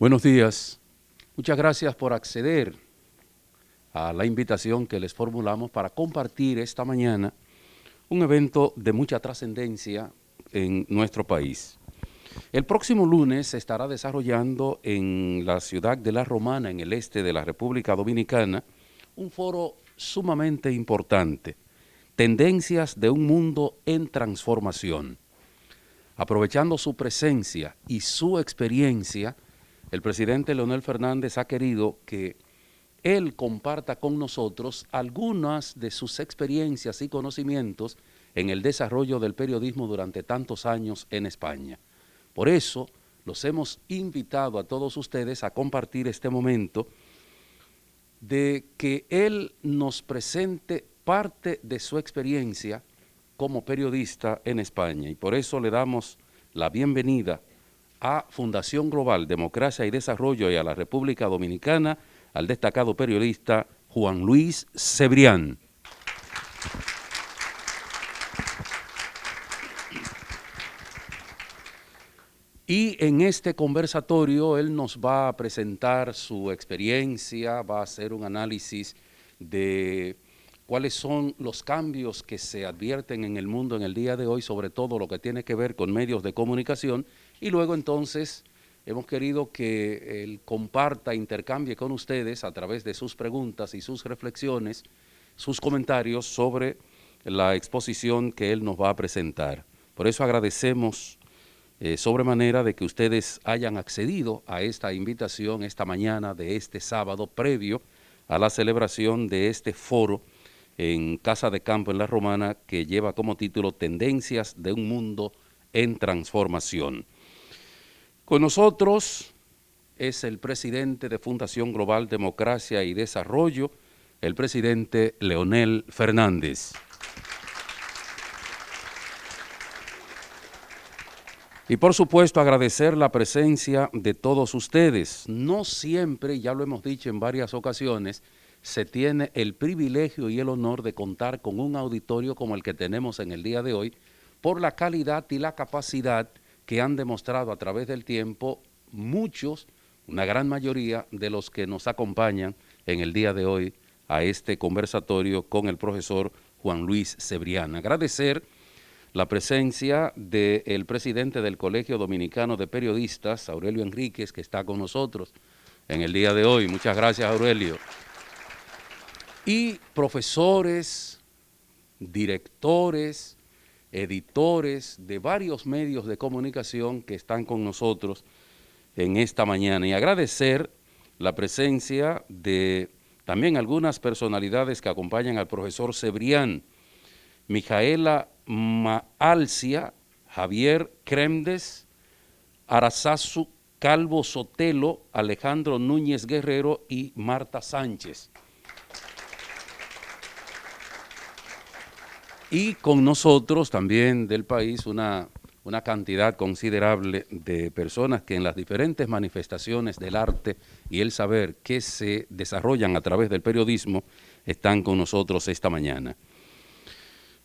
Buenos días. Muchas gracias por acceder a la invitación que les formulamos para compartir esta mañana un evento de mucha trascendencia en nuestro país. El próximo lunes se estará desarrollando en la ciudad de La Romana, en el este de la República Dominicana, un foro sumamente importante, Tendencias de un mundo en transformación. Aprovechando su presencia y su experiencia, el presidente Leonel Fernández ha querido que él comparta con nosotros algunas de sus experiencias y conocimientos en el desarrollo del periodismo durante tantos años en España. Por eso, los hemos invitado a todos ustedes a compartir este momento de que él nos presente parte de su experiencia como periodista en España. Y por eso le damos la bienvenida a Fundación Global, Democracia y Desarrollo y a la República Dominicana, al destacado periodista Juan Luis Cebrián. Y en este conversatorio él nos va a presentar su experiencia, va a hacer un análisis de cuáles son los cambios que se advierten en el mundo en el día de hoy, sobre todo lo que tiene que ver con medios de comunicación, y luego entonces hemos querido que él comparta, intercambie con ustedes a través de sus preguntas y sus reflexiones, sus comentarios sobre la exposición que él nos va a presentar. Por eso agradecemos sobremanera de que ustedes hayan accedido a esta invitación esta mañana de este sábado previo a la celebración de este foro en Casa de Campo en La Romana que lleva como título Tendencias de un mundo en transformación. Con nosotros es el presidente de Fundación Global Democracia y Desarrollo, el presidente Leonel Fernández. Y por supuesto agradecer la presencia de todos ustedes. No siempre, ya lo hemos dicho en varias ocasiones, se tiene el privilegio y el honor de contar con un auditorio como el que tenemos en el día de hoy, por la calidad y la capacidad que han demostrado a través del tiempo muchos, una gran mayoría de los que nos acompañan en el día de hoy a este conversatorio con el profesor Juan Luis Cebrián. Agradecer la presencia del presidente del Colegio Dominicano de Periodistas, Aurelio Enríquez, que está con nosotros en el día de hoy. Muchas gracias, Aurelio. Y profesores, directores, editores de varios medios de comunicación que están con nosotros en esta mañana. Y agradecer la presencia de también algunas personalidades que acompañan al profesor Cebrián, Mijaela Maalcia, Javier Cremdes, Arazazu Calvo Sotelo, Alejandro Núñez Guerrero y Marta Sánchez. Y con nosotros también del país una cantidad considerable de personas que en las diferentes manifestaciones del arte y el saber que se desarrollan a través del periodismo están con nosotros esta mañana.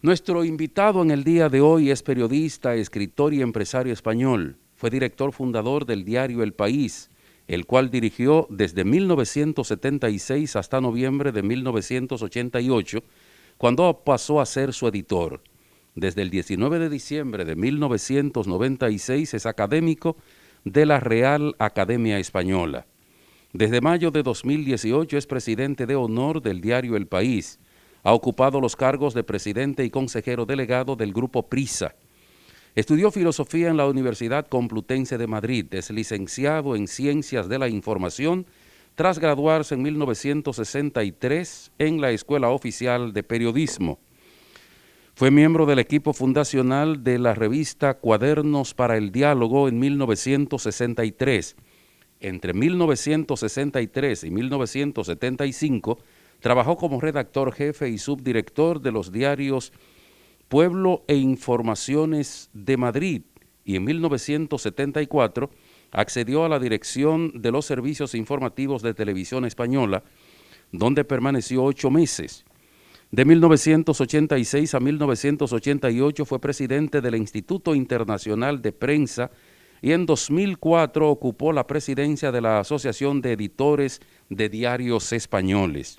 Nuestro invitado en el día de hoy es periodista, escritor y empresario español. Fue director fundador del diario El País, el cual dirigió desde 1976 hasta noviembre de 1988, cuando pasó a ser su editor. Desde el 19 de diciembre de 1996 es académico de la Real Academia Española. Desde mayo de 2018 es presidente de honor del diario El País. Ha ocupado los cargos de presidente y consejero delegado del Grupo Prisa. Estudió filosofía en la Universidad Complutense de Madrid. Es licenciado en Ciencias de la Información tras graduarse en 1963 en la Escuela Oficial de Periodismo. Fue miembro del equipo fundacional de la revista Cuadernos para el Diálogo en 1963. Entre 1963 y 1975 trabajó como redactor jefe y subdirector de los diarios Pueblo e Informaciones de Madrid y en 1974 accedió a la dirección de los servicios informativos de Televisión Española, donde permaneció 8 meses. De 1986 a 1988 fue presidente del Instituto Internacional de Prensa y en 2004 ocupó la presidencia de la Asociación de Editores de Diarios Españoles.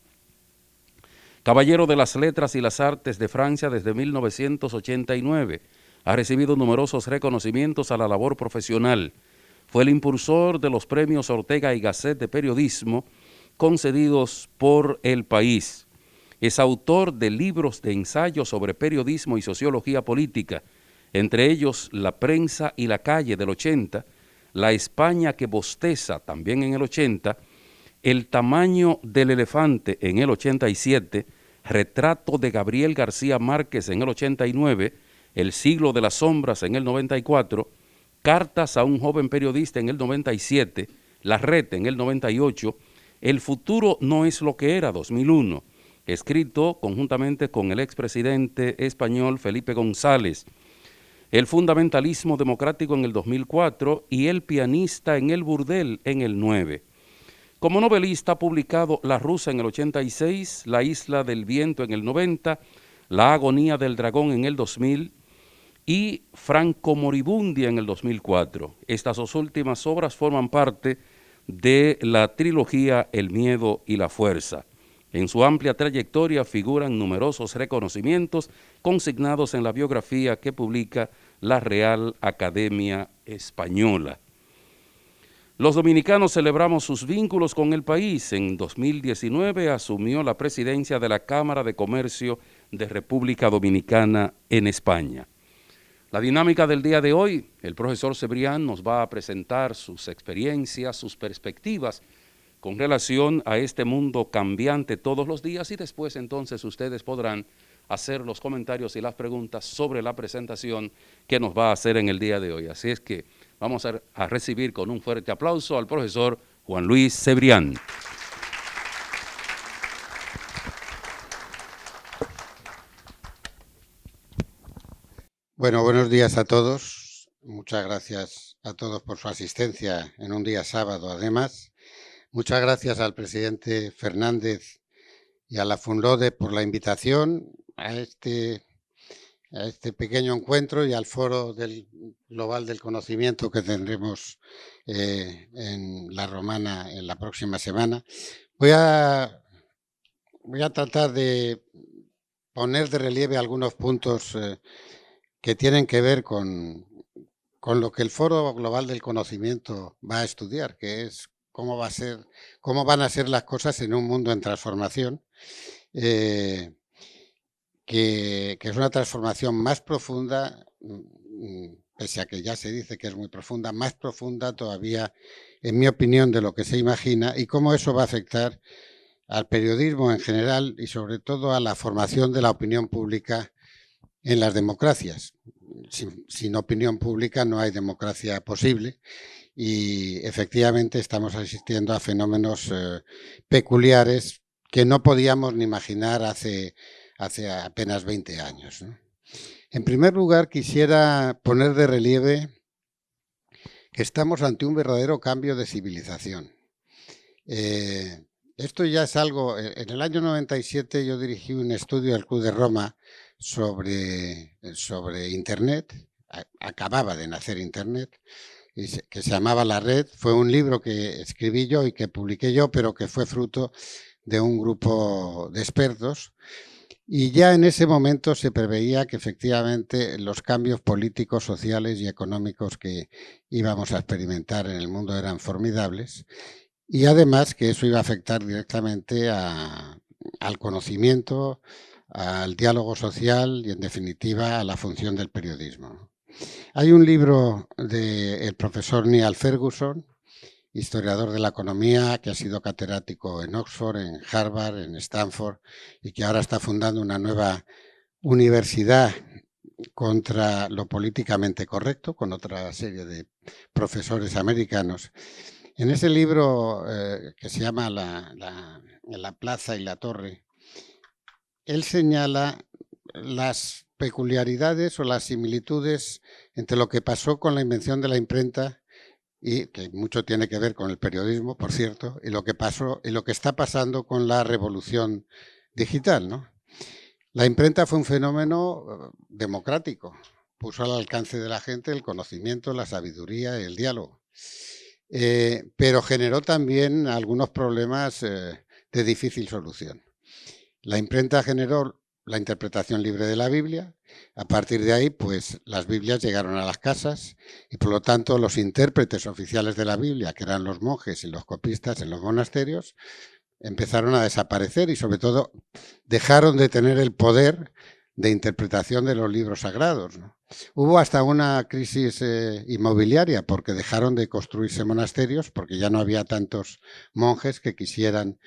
Caballero de las Letras y las Artes de Francia desde 1989. Ha recibido numerosos reconocimientos a la labor profesional. Fue el impulsor de los premios Ortega y Gasset de periodismo concedidos por El País. Es autor de libros de ensayo sobre periodismo y sociología política, entre ellos La prensa y la calle del 80, La España que bosteza también en el 80, El tamaño del elefante en el 87, Retrato de Gabriel García Márquez en el 89, El siglo de las sombras en el 94, Cartas a un joven periodista en el 97, La red en el 98, El futuro no es lo que era 2001, escrito conjuntamente con el expresidente español Felipe González, El fundamentalismo democrático en el 2004 y El pianista en el burdel en el 9. Como novelista ha publicado La rusa en el 86, La isla del viento en el 90, La agonía del dragón en el 2000 y Franco Moribundia en el 2004. Estas dos últimas obras forman parte de la trilogía El miedo y la fuerza. En su amplia trayectoria figuran numerosos reconocimientos consignados en la biografía que publica la Real Academia Española. Los dominicanos celebramos sus vínculos con el país. En 2019 asumió la presidencia de la Cámara de Comercio de República Dominicana en España. La dinámica del día de hoy, el profesor Cebrián nos va a presentar sus experiencias, sus perspectivas con relación a este mundo cambiante todos los días y después entonces ustedes podrán hacer los comentarios y las preguntas sobre la presentación que nos va a hacer en el día de hoy. Así es que vamos a recibir con un fuerte aplauso al profesor Juan Luis Cebrián. Bueno, buenos días a todos. Muchas gracias a todos por su asistencia en un día sábado, además. Muchas gracias al presidente Fernández y a la Funlode por la invitación a este pequeño encuentro y al foro global del conocimiento que tendremos en La Romana en la próxima semana. Voy a tratar de poner de relieve algunos puntos que tienen que ver con lo que el Foro Global del Conocimiento va a estudiar, que es cómo van a ser las cosas en un mundo en transformación, que es una transformación más profunda, pese a que ya se dice que es muy profunda, más profunda todavía, en mi opinión, de lo que se imagina, y cómo eso va a afectar al periodismo en general y sobre todo a la formación de la opinión pública en las democracias. Sin opinión pública no hay democracia posible y efectivamente estamos asistiendo a fenómenos peculiares que no podíamos ni imaginar hace apenas 20 años, ¿no? En primer lugar, quisiera poner de relieve que estamos ante un verdadero cambio de civilización. Esto ya es algo. En el año 97 yo dirigí un estudio del Club de Roma sobre Internet. Acababa de nacer Internet, que se llamaba La Red. Fue un libro que escribí yo y que publiqué yo, pero que fue fruto de un grupo de expertos. Y ya en ese momento se preveía que efectivamente los cambios políticos, sociales y económicos que íbamos a experimentar en el mundo eran formidables. Y además que eso iba a afectar directamente al conocimiento, al diálogo social y, en definitiva, a la función del periodismo. Hay un libro del profesor Niall Ferguson, historiador de la economía, que ha sido catedrático en Oxford, en Harvard, en Stanford, y que ahora está fundando una nueva universidad contra lo políticamente correcto, con otra serie de profesores americanos. En ese libro que se llama La plaza y la torre, él señala las peculiaridades o las similitudes entre lo que pasó con la invención de la imprenta, y que mucho tiene que ver con el periodismo, por cierto, y lo que pasó y lo que está pasando con la revolución digital, ¿no? La imprenta fue un fenómeno democrático. puso al alcance de la gente el conocimiento, la sabiduría y el diálogo. Pero generó también algunos problemas de difícil solución. La imprenta generó la interpretación libre de la Biblia. A partir de ahí, pues las Biblias llegaron a las casas y por lo tanto los intérpretes oficiales de la Biblia, que eran los monjes y los copistas en los monasterios, empezaron a desaparecer y sobre todo dejaron de tener el poder de interpretación de los libros sagrados, ¿no? Hubo hasta una crisis inmobiliaria porque dejaron de construirse monasterios porque ya no había tantos monjes que quisieran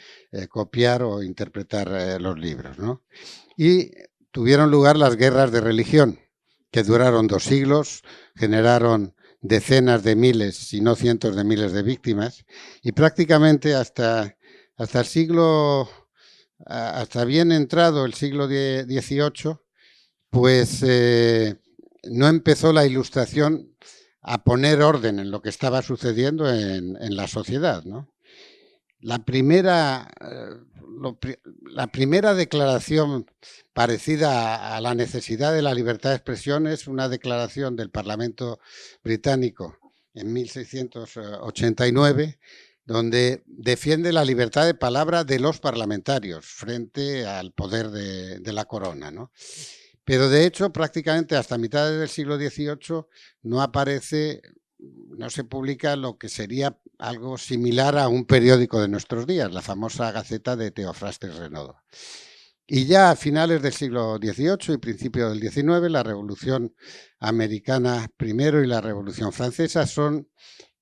copiar o interpretar los libros, ¿no? Y tuvieron lugar las guerras de religión, que duraron 2 siglos, generaron decenas de miles, si no cientos de miles de víctimas, y prácticamente hasta el siglo, hasta bien entrado el siglo XVIII, pues no empezó la Ilustración a poner orden en lo que estaba sucediendo en la sociedad, ¿no? La primera declaración parecida a la necesidad de la libertad de expresión es una declaración del Parlamento británico en 1689, donde defiende la libertad de palabra de los parlamentarios frente al poder de la corona, ¿no? Pero de hecho, prácticamente hasta mitad del siglo XVIII no se publica lo que sería algo similar a un periódico de nuestros días, la famosa Gaceta de Theophrastes Renaud. Y ya a finales del siglo XVIII y principios del XIX, la Revolución Americana primero y la Revolución Francesa son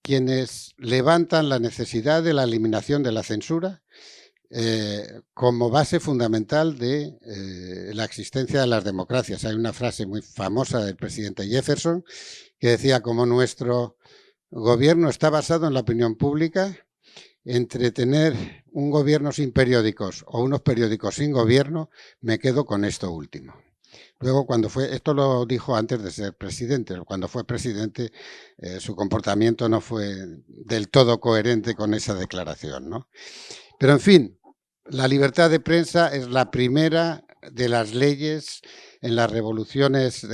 quienes levantan la necesidad de la eliminación de la censura como base fundamental de la existencia de las democracias. Hay una frase muy famosa del presidente Jefferson que decía: como nuestro gobierno está basado en la opinión pública, entre tener un gobierno sin periódicos o unos periódicos sin gobierno, me quedo con esto último. Luego, esto lo dijo antes de ser presidente, cuando fue presidente su comportamiento no fue del todo coherente con esa declaración, ¿no? Pero en fin, la libertad de prensa es la primera de las leyes en las revoluciones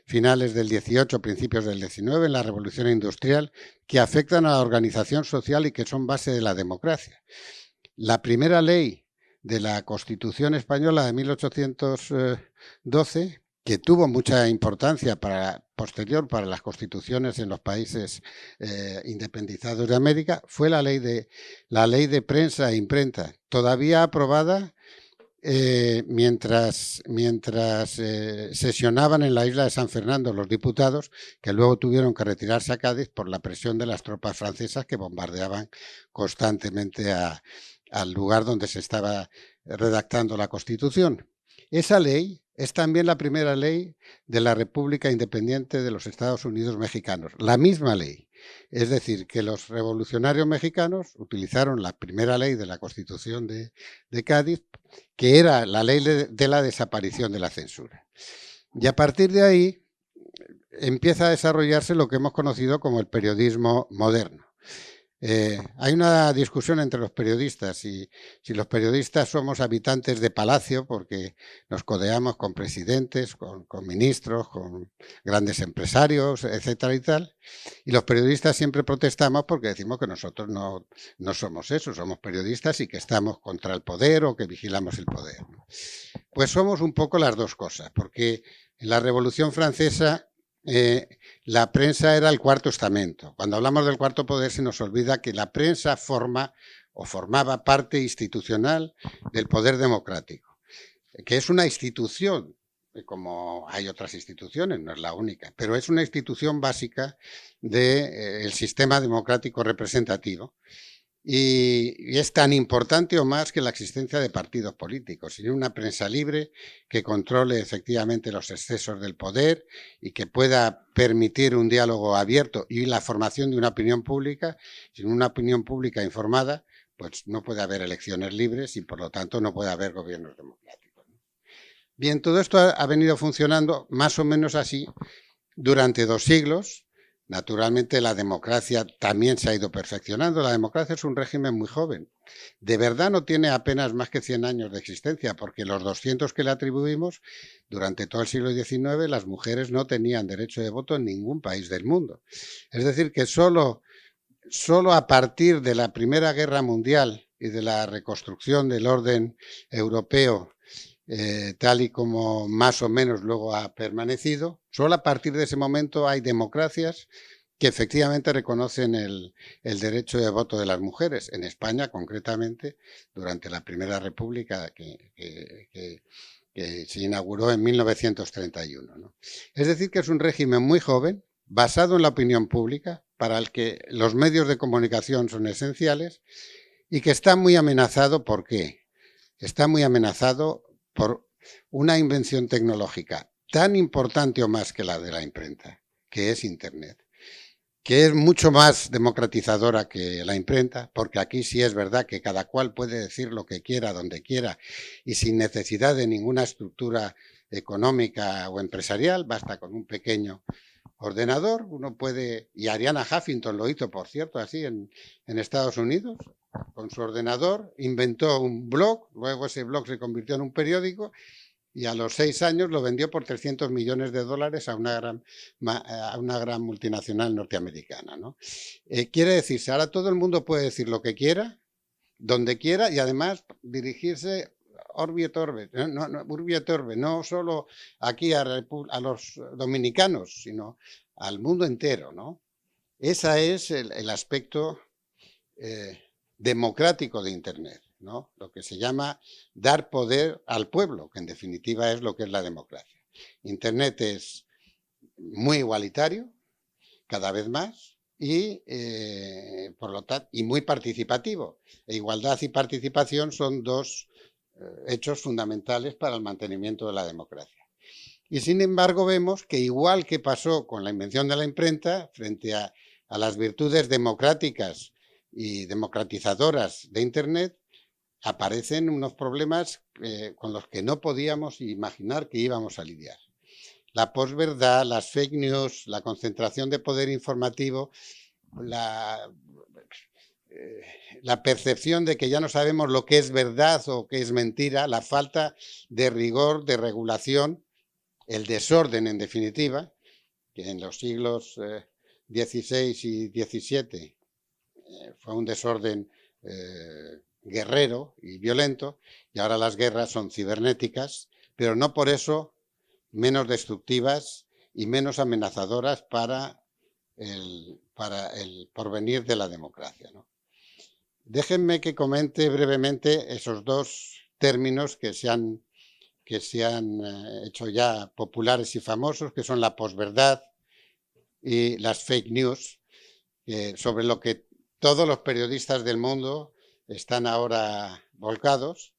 finales del XVIII, principios del XIX, en la revolución industrial, que afectan a la organización social y que son base de la democracia. La primera ley de la Constitución española de 1812, que tuvo mucha importancia posterior para las constituciones en los países independizados de América, fue la ley de prensa e imprenta, todavía aprobada mientras sesionaban en la isla de San Fernando los diputados, que luego tuvieron que retirarse a Cádiz por la presión de las tropas francesas que bombardeaban constantemente al lugar donde se estaba redactando la Constitución. Esa ley es también la primera ley de la República Independiente de los Estados Unidos Mexicanos, la misma ley. Es decir, que los revolucionarios mexicanos utilizaron la primera ley de la Constitución de Cádiz, que era la ley de la desaparición de la censura. Y a partir de ahí empieza a desarrollarse lo que hemos conocido como el periodismo moderno. Hay una discusión entre los periodistas y si los periodistas somos habitantes de palacio porque nos codeamos con presidentes, con ministros, con grandes empresarios, etcétera y tal. Y los periodistas siempre protestamos porque decimos que nosotros no somos eso, somos periodistas y que estamos contra el poder o que vigilamos el poder. Pues somos un poco las dos cosas, porque en la Revolución Francesa la prensa era el cuarto estamento. Cuando hablamos del cuarto poder se nos olvida que la prensa formaba parte institucional del poder democrático, que es una institución, como hay otras instituciones, no es la única, pero es una institución básica del sistema democrático representativo. Y es tan importante o más que la existencia de partidos políticos. Sin una prensa libre que controle efectivamente los excesos del poder y que pueda permitir un diálogo abierto y la formación de una opinión pública, sin una opinión pública informada, pues no puede haber elecciones libres y por lo tanto no puede haber gobiernos democráticos. Bien, todo esto ha venido funcionando más o menos así durante 2 siglos, Naturalmente la democracia también se ha ido perfeccionando. La democracia es un régimen muy joven. De verdad no tiene apenas más que 100 años de existencia, porque los 200 que le atribuimos, durante todo el siglo XIX, las mujeres no tenían derecho de voto en ningún país del mundo. Es decir, que solo a partir de la Primera Guerra Mundial y de la reconstrucción del orden europeo, tal y como más o menos luego ha permanecido, solo a partir de ese momento hay democracias que efectivamente reconocen el derecho de voto de las mujeres. En España, concretamente, durante la Primera República que se inauguró en 1931, ¿no? Es decir, que es un régimen muy joven, basado en la opinión pública, para el que los medios de comunicación son esenciales y que está muy amenazado. ¿Por qué? Está muy amenazado por una invención tecnológica tan importante o más que la de la imprenta, que es Internet, que es mucho más democratizadora que la imprenta, porque aquí sí es verdad que cada cual puede decir lo que quiera, donde quiera, y sin necesidad de ninguna estructura económica o empresarial, basta con un pequeño ordenador, uno puede, y Arianna Huffington lo hizo, por cierto, así en Estados Unidos, con su ordenador, inventó un blog, luego ese blog se convirtió en un periódico y a los 6 años lo vendió por 300 millones de dólares a una gran multinacional norteamericana, ¿no? Quiere decirse, ahora todo el mundo puede decir lo que quiera, donde quiera y además dirigirse Orbi et Orbe, Urbi et Orbe, no solo aquí a los dominicanos, sino al mundo entero, ¿no? Ese es el aspecto democrático de Internet, ¿no? Lo que se llama dar poder al pueblo, que en definitiva es lo que es la democracia. Internet es muy igualitario, cada vez más, y por lo tanto, y muy participativo. Igualdad y participación son dos hechos fundamentales para el mantenimiento de la democracia. Y sin embargo vemos que, igual que pasó con la invención de la imprenta, frente a las virtudes democráticas y democratizadoras de Internet, aparecen unos problemas con los que no podíamos imaginar que íbamos a lidiar. La posverdad, las fake news, la concentración de poder informativo, la percepción de que ya no sabemos lo que es verdad o qué es mentira, la falta de rigor, de regulación, el desorden, en definitiva, que en los siglos XVI y XVII fue un desorden guerrero y violento, y ahora las guerras son cibernéticas, pero no por eso menos destructivas y menos amenazadoras para el porvenir de la democracia, ¿no? Déjenme que comente brevemente esos dos términos que se han hecho ya populares y famosos, que son la posverdad y las fake news, sobre lo que todos los periodistas del mundo están ahora volcados,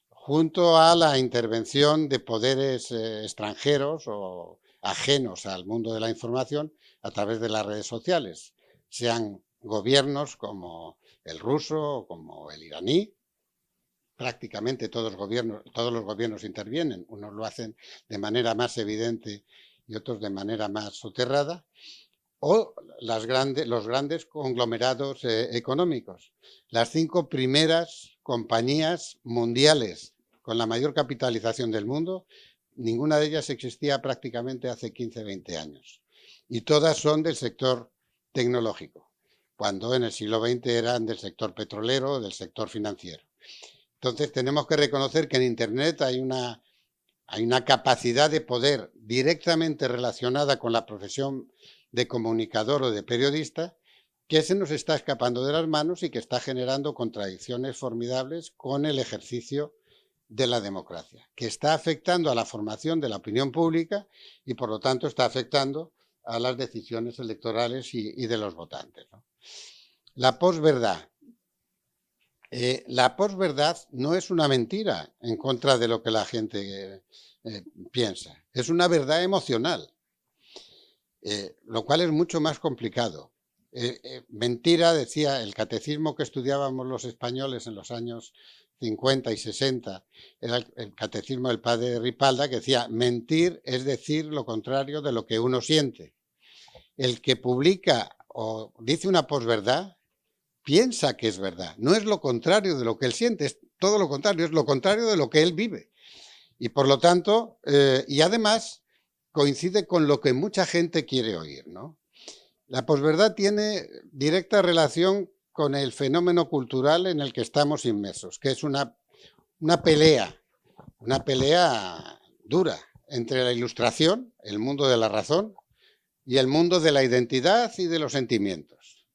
junto a la intervención de poderes extranjeros o ajenos al mundo de la información a través de las redes sociales, sean gobiernos como el ruso o como el iraní. Prácticamente todos los gobiernos intervienen, unos lo hacen de manera más evidente y otros de manera más soterrada, o los grandes conglomerados económicos. Las 5 primeras compañías mundiales con la mayor capitalización del mundo, ninguna de ellas existía prácticamente hace 15, 20 años. Y todas son del sector tecnológico, cuando en el siglo XX eran del sector petrolero o del sector financiero. Entonces tenemos que reconocer que en Internet hay una capacidad de poder directamente relacionada con la profesión de comunicador o de periodista que se nos está escapando de las manos y que está generando contradicciones formidables con el ejercicio de la democracia, que está afectando a la formación de la opinión pública y por lo tanto está afectando a las decisiones electorales y de los votantes, ¿no? La posverdad. La posverdad no es una mentira en contra de lo que la gente piensa, es una verdad emocional, lo cual es mucho más complicado. Mentira, decía el catecismo que estudiábamos los españoles en los años 50 y 60, era el catecismo del padre Ripalda, que decía: mentir es decir lo contrario de lo que uno siente. el que publica o dice una posverdad piensa que es verdad. No es lo contrario de lo que él siente, es todo lo contrario, es lo contrario de lo que él vive. Y por lo tanto, y además coincide con lo que mucha gente quiere oír, ¿no? La posverdad tiene directa relación con el fenómeno cultural en el que estamos inmersos, que es una pelea dura entre la Ilustración, el mundo de la razón, y el mundo de la identidad y de los sentimientos.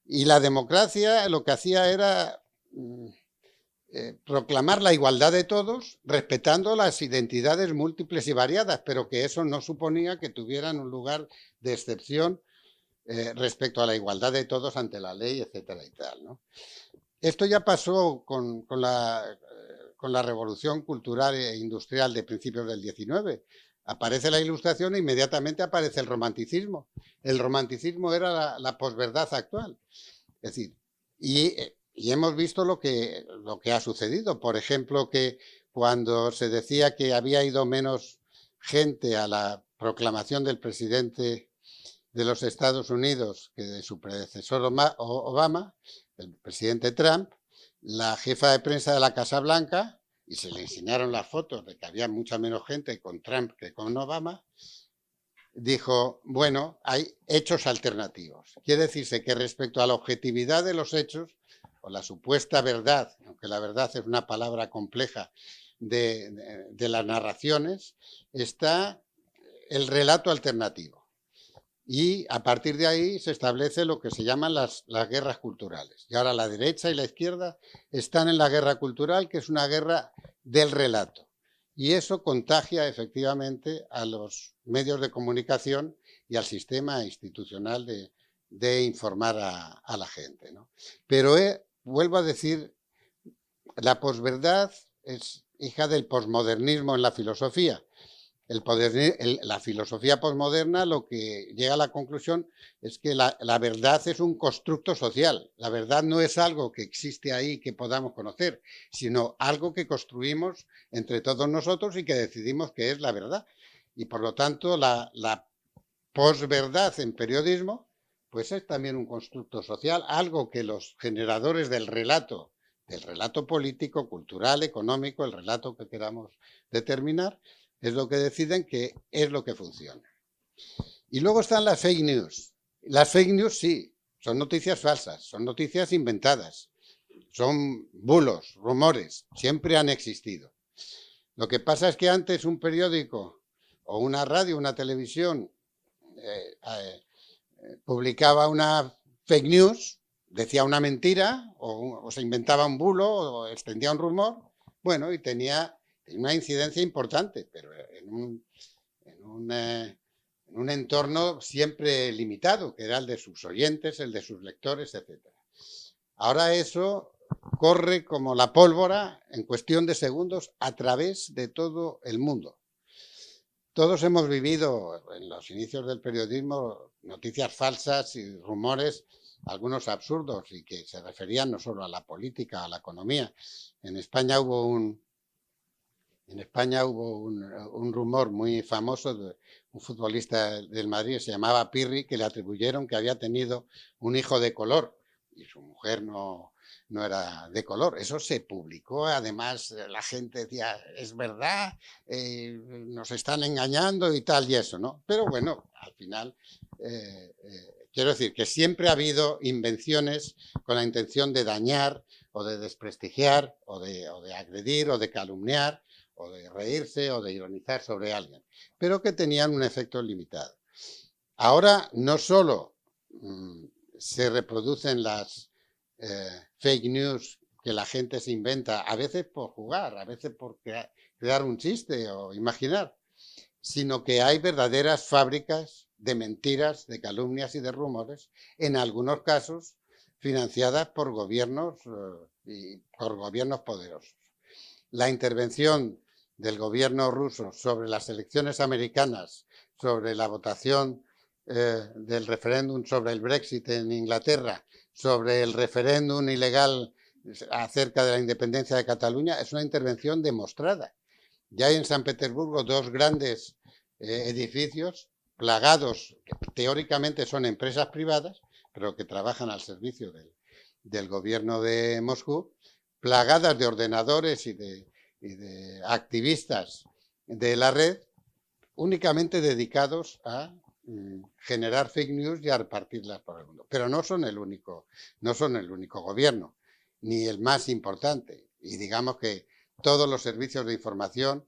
Y la democracia lo que hacía era proclamar la igualdad de todos, respetando las identidades múltiples y variadas, pero que eso no suponía que tuvieran un lugar de excepción respecto a la igualdad de todos ante la ley, etcétera y tal, ¿no? Esto ya pasó con la revolución cultural e industrial de principios del XIX. Aparece la Ilustración e inmediatamente aparece el romanticismo. El romanticismo era la posverdad actual. Es decir, y hemos visto lo que ha sucedido. Por ejemplo, que cuando se decía que había ido menos gente a la proclamación del presidente de los Estados Unidos que de su predecesor Obama, el presidente Trump, la jefa de prensa de la Casa Blanca, y se le enseñaron las fotos de que había mucha menos gente con Trump que con Obama, dijo, bueno, hay hechos alternativos. Quiere decirse que respecto a la objetividad de los hechos, o la supuesta verdad, aunque la verdad es una palabra compleja, de las narraciones, está el relato alternativo. Y a partir de ahí se establece lo que se llaman las guerras culturales. Y ahora la derecha y la izquierda están en la guerra cultural, que es una guerra del relato. Y eso contagia efectivamente a los medios de comunicación y al sistema institucional de informar a la gente, ¿no? Pero vuelvo a decir, la posverdad es hija del posmodernismo en la filosofía. La filosofía posmoderna lo que llega a la conclusión es que la verdad es un constructo social. La verdad no es algo que existe ahí que podamos conocer, sino algo que construimos entre todos nosotros y que decidimos que es la verdad. Y por lo tanto, la posverdad en periodismo pues es también un constructo social, algo que los generadores del relato político, cultural, económico, el relato que queramos determinar, es lo que deciden que es lo que funciona. Y luego están las fake news. Las fake news sí, son noticias falsas, son noticias inventadas, son bulos, rumores, siempre han existido. Lo que pasa es que antes un periódico o una radio, una televisión publicaba una fake news, decía una mentira o se inventaba un bulo o extendía un rumor, bueno, y tenía una incidencia importante, pero en un entorno siempre limitado, que era el de sus oyentes, el de sus lectores, etc. Ahora eso corre como la pólvora en cuestión de segundos a través de todo el mundo. Todos hemos vivido en los inicios del periodismo noticias falsas y rumores, algunos absurdos, y que se referían no solo a la política, a la economía. En España hubo un rumor muy famoso de un futbolista del Madrid, se llamaba Pirri, que le atribuyeron que había tenido un hijo de color y su mujer no era de color. Eso se publicó, además la gente decía, es verdad, nos están engañando y tal y eso, ¿no? Pero bueno, al final, quiero decir que siempre ha habido invenciones con la intención de dañar o de desprestigiar o de agredir o de calumniar o de reírse o de ironizar sobre alguien, pero que tenían un efecto limitado. Ahora no solo se reproducen las fake news que la gente se inventa, a veces por jugar, a veces por crear un chiste o imaginar, sino que hay verdaderas fábricas de mentiras, de calumnias y de rumores, en algunos casos financiadas por gobiernos y por gobiernos poderosos. La intervención del gobierno ruso sobre las elecciones americanas, sobre la votación del referéndum sobre el Brexit en Inglaterra, sobre el referéndum ilegal acerca de la independencia de Cataluña, es una intervención demostrada. Ya hay en San Petersburgo dos grandes edificios plagados, que teóricamente son empresas privadas, pero que trabajan al servicio del gobierno de Moscú, plagadas de ordenadores y de activistas de la red, únicamente dedicados a generar fake news y a repartirlas por el mundo. Pero no son el único gobierno, ni el más importante. Y digamos que todos los servicios de información,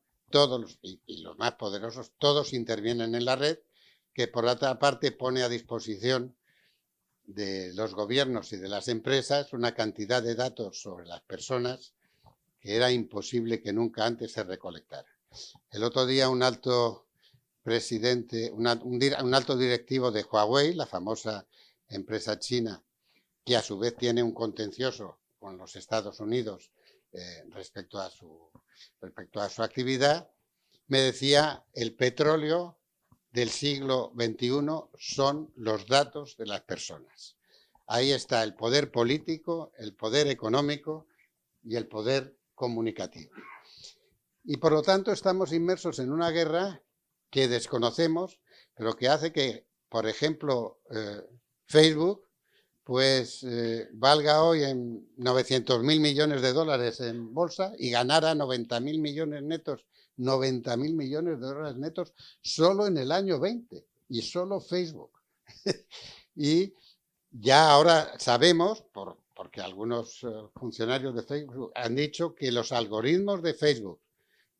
y los más poderosos, todos intervienen en la red, que por otra parte pone a disposición de los gobiernos y de las empresas una cantidad de datos sobre las personas que era imposible que nunca antes se recolectara. El otro día un alto directivo de Huawei, la famosa empresa china, que a su vez tiene un contencioso con los Estados Unidos respecto a su actividad, me decía: el petróleo del siglo XXI son los datos de las personas. Ahí está el poder político, el poder económico y el poder comunicativo. Y por lo tanto estamos inmersos en una guerra que desconocemos, pero que hace que, por ejemplo, Facebook, pues valga hoy en 900.000 millones de dólares en bolsa y ganara 90.000 millones netos, 90.000 millones de dólares netos solo en el año 20, y solo Facebook. Y ya ahora sabemos, porque algunos funcionarios de Facebook han dicho que los algoritmos de Facebook,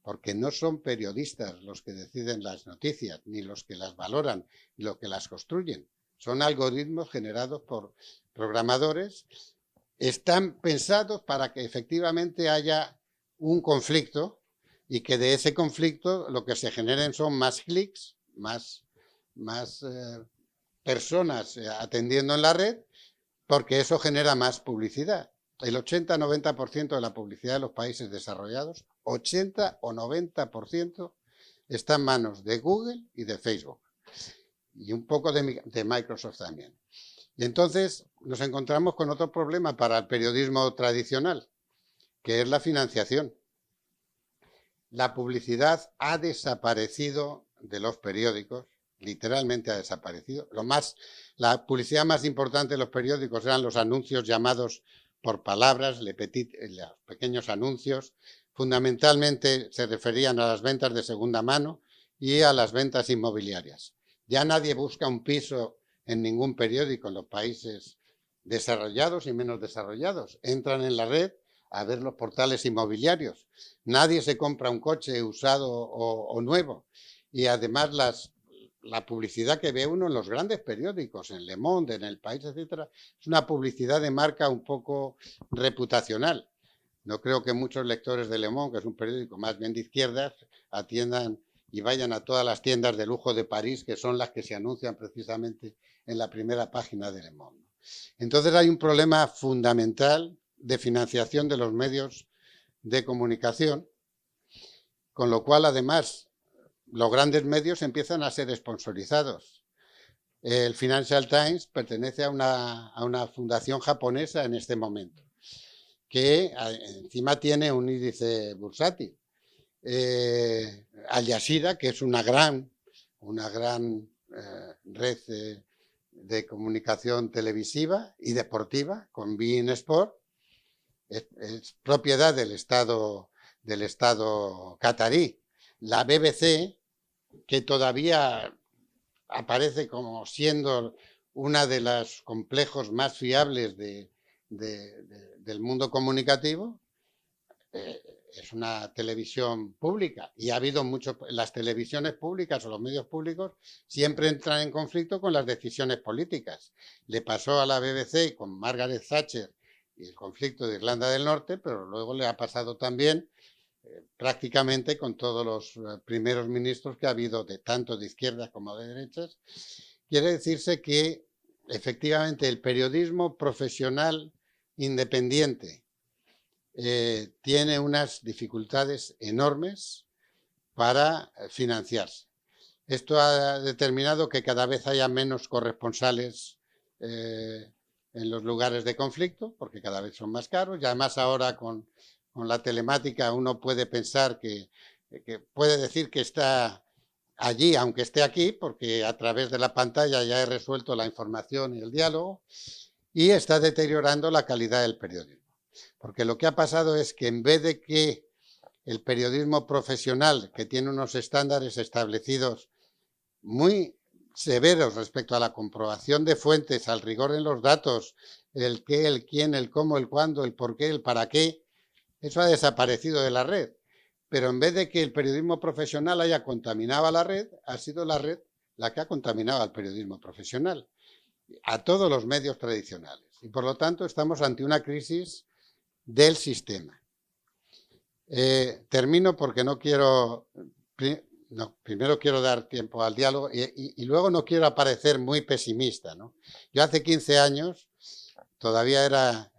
porque no son periodistas los que deciden las noticias, ni los que las valoran, ni los que las construyen, son algoritmos generados por programadores, están pensados para que efectivamente haya un conflicto y que de ese conflicto lo que se generen son más clics, más personas atendiendo en la red, porque eso genera más publicidad. El 80-90% de la publicidad de los países desarrollados, 80 o 90%, está en manos de Google y de Facebook. Y un poco de Microsoft también. Y entonces nos encontramos con otro problema para el periodismo tradicional, que es la financiación. La publicidad ha desaparecido de los periódicos, literalmente ha desaparecido. La publicidad más importante de los periódicos eran los anuncios llamados por palabras, los pequeños anuncios. Fundamentalmente se referían a las ventas de segunda mano y a las ventas inmobiliarias. Ya nadie busca un piso en ningún periódico en los países desarrollados y menos desarrollados. Entran en la red a ver los portales inmobiliarios. Nadie se compra un coche usado o nuevo. Y además la publicidad que ve uno en los grandes periódicos, en Le Monde, en El País, etcétera, es una publicidad de marca un poco reputacional. No creo que muchos lectores de Le Monde, que es un periódico más bien de izquierdas, atiendan y vayan a todas las tiendas de lujo de París, que son las que se anuncian precisamente en la primera página de Le Monde. Entonces hay un problema fundamental de financiación de los medios de comunicación, con lo cual además los grandes medios empiezan a ser sponsorizados. El Financial Times pertenece a una fundación japonesa en este momento, que encima tiene un índice bursátil. Al Jazeera, que es una gran red de comunicación televisiva y deportiva, con beIN Sport, es propiedad del Estado catarí. La BBC, que todavía aparece como siendo una de los complejos más fiables del mundo comunicativo, es una televisión pública, y ha habido las televisiones públicas o los medios públicos siempre entran en conflicto con las decisiones políticas. Le pasó a la BBC con Margaret Thatcher y el conflicto de Irlanda del Norte, pero luego le ha pasado también prácticamente con todos los primeros ministros que ha habido, tanto de izquierdas como de derechas. Quiere decirse que efectivamente el periodismo profesional independiente tiene unas dificultades enormes para financiarse. Esto ha determinado que cada vez haya menos corresponsales en los lugares de conflicto, porque cada vez son más caros, y además ahora con la telemática uno puede pensar que puede decir que está allí, aunque esté aquí, porque a través de la pantalla ya he resuelto la información y el diálogo, y está deteriorando la calidad del periodismo. Porque lo que ha pasado es que en vez de que el periodismo profesional, que tiene unos estándares establecidos muy severos respecto a la comprobación de fuentes, al rigor en los datos, el qué, el quién, el cómo, el cuándo, el por qué, el para qué, eso ha desaparecido de la red. Pero en vez de que el periodismo profesional haya contaminado a la red, ha sido la red la que ha contaminado al periodismo profesional, a todos los medios tradicionales. Y por lo tanto estamos ante una crisis del sistema. Termino porque no quiero... primero quiero dar tiempo al diálogo y luego no quiero aparecer muy pesimista, ¿no? Yo hace 15 años todavía era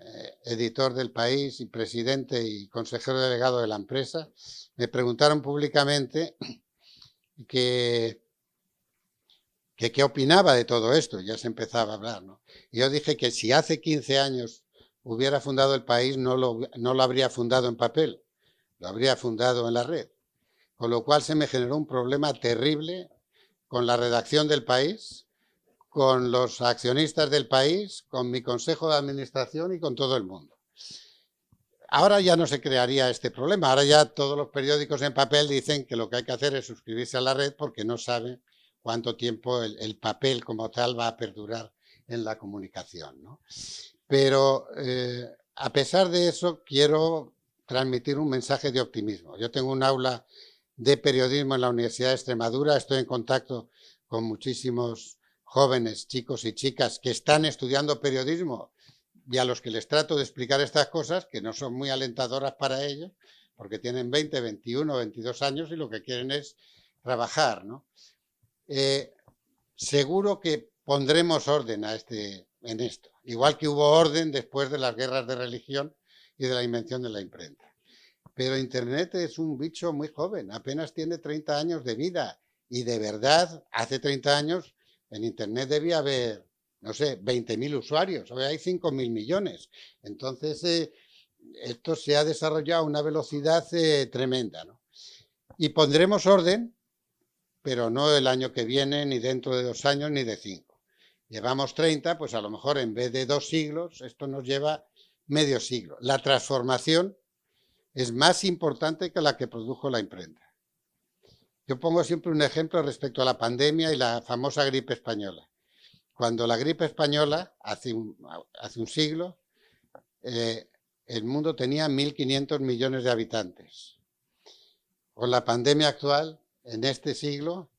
editor del País y presidente y consejero delegado de la empresa. Me preguntaron públicamente qué opinaba de todo esto. Ya se empezaba a hablar, ¿no? Y yo dije que si hace 15 años hubiera fundado el País, no lo habría fundado en papel, lo habría fundado en la red. Con lo cual se me generó un problema terrible con la redacción del País, con los accionistas del País, con mi consejo de administración y con todo el mundo. Ahora ya no se crearía este problema, ahora ya todos los periódicos en papel dicen que lo que hay que hacer es suscribirse a la red porque no saben cuánto tiempo el papel como tal va a perdurar en la comunicación, ¿no? Pero a pesar de eso quiero transmitir un mensaje de optimismo. Yo tengo un aula de periodismo en la Universidad de Extremadura, estoy en contacto con muchísimos jóvenes, chicos y chicas que están estudiando periodismo y a los que les trato de explicar estas cosas que no son muy alentadoras para ellos porque tienen 20, 21, 22 años y lo que quieren es trabajar, ¿no? Seguro que pondremos orden en esto, igual que hubo orden después de las guerras de religión y de la invención de la imprenta. Pero Internet es un bicho muy joven, apenas tiene 30 años de vida y de verdad, hace 30 años en Internet debía haber, no sé, 20.000 usuarios, hoy hay 5.000 millones. Entonces, esto se ha desarrollado a una velocidad tremenda, ¿no? Y pondremos orden, pero no el año que viene, ni dentro de 2 años, ni de 5. Llevamos 30, pues a lo mejor en vez de 2 siglos, esto nos lleva medio siglo. La transformación es más importante que la que produjo la imprenta. Yo pongo siempre un ejemplo respecto a la pandemia y la famosa gripe española. Cuando la gripe española, hace un siglo, el mundo tenía 1.500 millones de habitantes. Con la pandemia actual, en este siglo,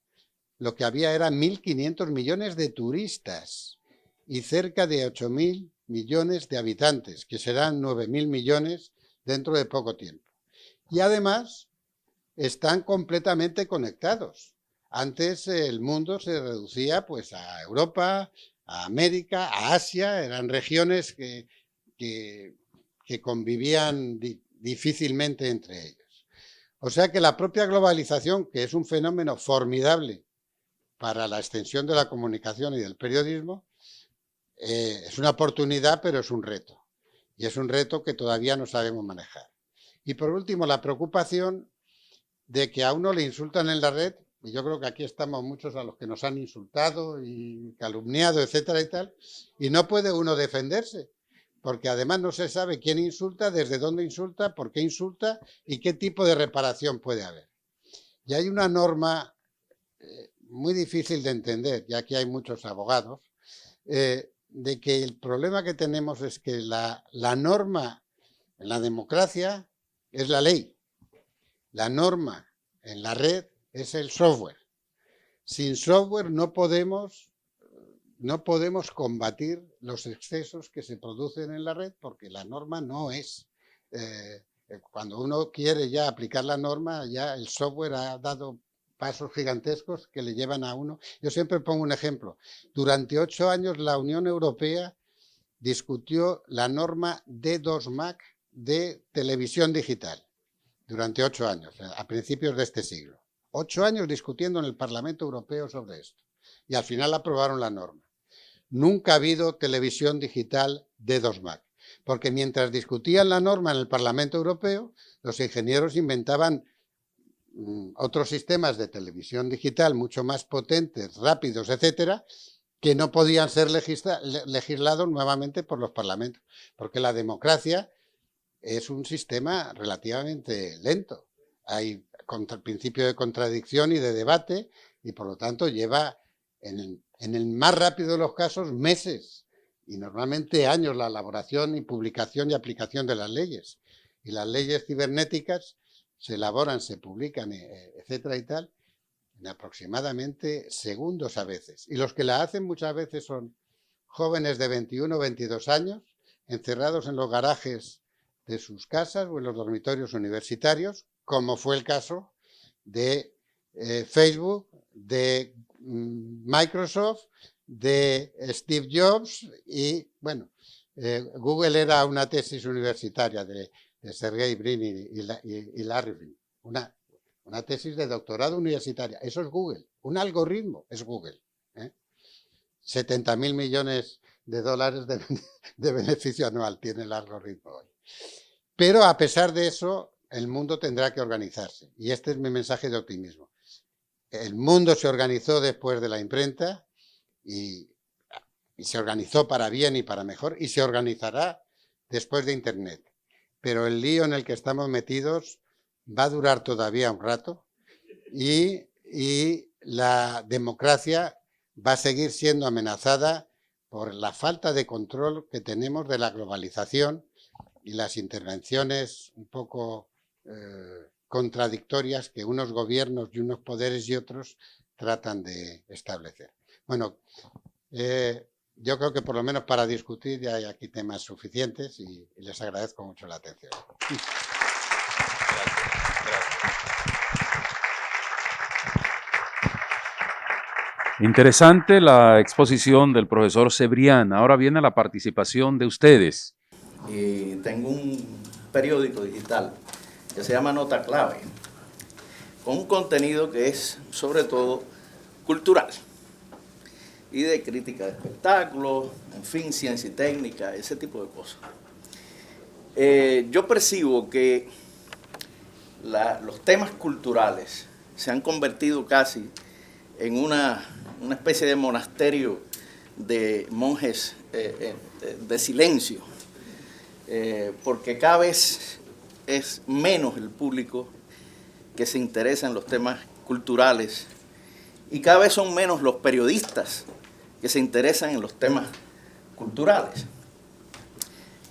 lo que había eran 1.500 millones de turistas y cerca de 8.000 millones de habitantes, que serán 9.000 millones dentro de poco tiempo. Y además están completamente conectados. Antes el mundo se reducía pues a Europa, a América, a Asia, eran regiones que convivían difícilmente entre ellos. O sea que la propia globalización, que es un fenómeno formidable para la extensión de la comunicación y del periodismo, es una oportunidad, pero es un reto. Y es un reto que todavía no sabemos manejar. Y por último, la preocupación de que a uno le insultan en la red, y yo creo que aquí estamos muchos a los que nos han insultado y calumniado, etcétera y tal, y no puede uno defenderse, porque además no se sabe quién insulta, desde dónde insulta, por qué insulta y qué tipo de reparación puede haber. Y hay una norma muy difícil de entender, ya que hay muchos abogados, de que el problema que tenemos es que la norma en la democracia es la ley. La norma en la red es el software. Sin software no podemos combatir los excesos que se producen en la red porque la norma no es. Cuando uno quiere ya aplicar la norma, ya el software ha dado pasos gigantescos que le llevan a uno. Yo siempre pongo un ejemplo. Durante 8 años la Unión Europea discutió la norma D2MAC de televisión digital. Durante 8 años, a principios de este siglo. 8 años discutiendo en el Parlamento Europeo sobre esto. Y al final aprobaron la norma. Nunca ha habido televisión digital D2MAC. Porque mientras discutían la norma en el Parlamento Europeo, los ingenieros inventaban otros sistemas de televisión digital mucho más potentes, rápidos, etcétera, que no podían ser legislados nuevamente por los parlamentos, porque la democracia es un sistema relativamente lento. Hay el principio de contradicción y de debate y por lo tanto lleva en el más rápido de los casos meses y normalmente años la elaboración y publicación y aplicación de las leyes. Y las leyes cibernéticas se elaboran, se publican, etcétera y tal, en aproximadamente segundos a veces. Y los que la hacen muchas veces son jóvenes de 21 o 22 años, encerrados en los garajes de sus casas o en los dormitorios universitarios, como fue el caso de Facebook, de Microsoft, de Steve Jobs y, bueno, Google era una tesis universitaria de Sergey Brin y Larry Brin, una tesis de doctorado universitaria. Eso es Google. Un algoritmo es Google. 70.000 millones de dólares de beneficio anual tiene el algoritmo hoy. Pero a pesar de eso, el mundo tendrá que organizarse. Y este es mi mensaje de optimismo. El mundo se organizó después de la imprenta y se organizó para bien y para mejor y se organizará después de Internet. Pero el lío en el que estamos metidos va a durar todavía un rato y la democracia va a seguir siendo amenazada por la falta de control que tenemos de la globalización y las intervenciones un poco contradictorias que unos gobiernos y unos poderes y otros tratan de establecer. Bueno, yo creo que por lo menos para discutir ya hay aquí temas suficientes y les agradezco mucho la atención. Interesante la exposición del profesor Cebrián. Ahora viene la participación de ustedes. Y tengo un periódico digital que se llama Nota Clave, con un contenido que es sobre todo cultural y de crítica de espectáculos, en fin, ciencia y técnica, ese tipo de cosas. Yo percibo que los temas culturales se han convertido casi en una especie de monasterio de monjes de silencio, porque cada vez es menos el público que se interesa en los temas culturales y cada vez son menos los periodistas que se interesan en los temas culturales.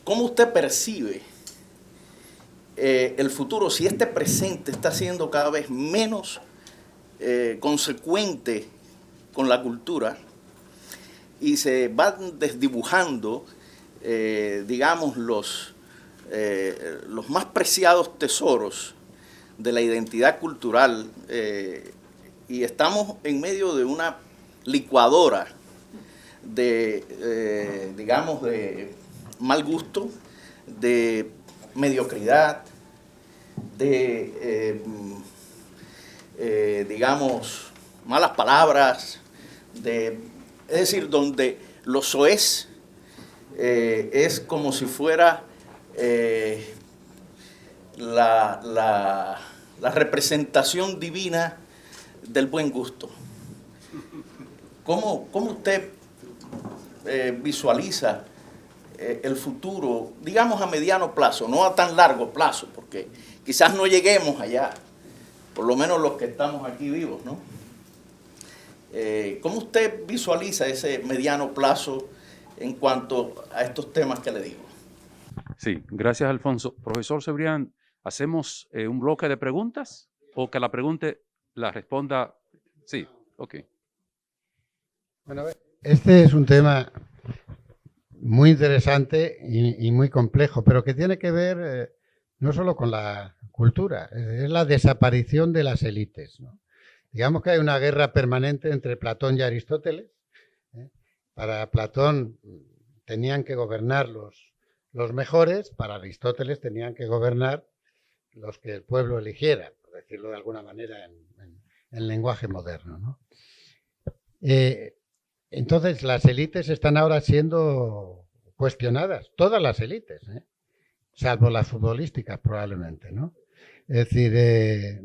¿Cómo usted percibe el futuro si este presente está siendo cada vez menos consecuente con la cultura y se van desdibujando, digamos, los más preciados tesoros de la identidad cultural y estamos en medio de una licuadora de, digamos, de mal gusto, de mediocridad, de, digamos, malas palabras, es decir, donde lo soez es como si fuera la representación divina del buen gusto. ¿Cómo usted visualiza el futuro, digamos a mediano plazo, no a tan largo plazo, porque quizás no lleguemos allá, por lo menos los que estamos aquí vivos, ¿no? ¿Cómo usted visualiza ese mediano plazo en cuanto a estos temas que le digo? Sí, gracias, Alfonso. Profesor Cebrián, ¿hacemos un bloque de preguntas o que la pregunte la responda? Sí, ok. Bueno, este es un tema muy interesante y muy complejo, pero que tiene que ver no solo con la cultura, es la desaparición de las élites, ¿no? Digamos que hay una guerra permanente entre Platón y Aristóteles. Para Platón tenían que gobernar los mejores, para Aristóteles tenían que gobernar los que el pueblo eligiera, por decirlo de alguna manera en lenguaje moderno, ¿no? Entonces las élites están ahora siendo cuestionadas, todas las élites, salvo las futbolísticas probablemente, ¿no? Es decir,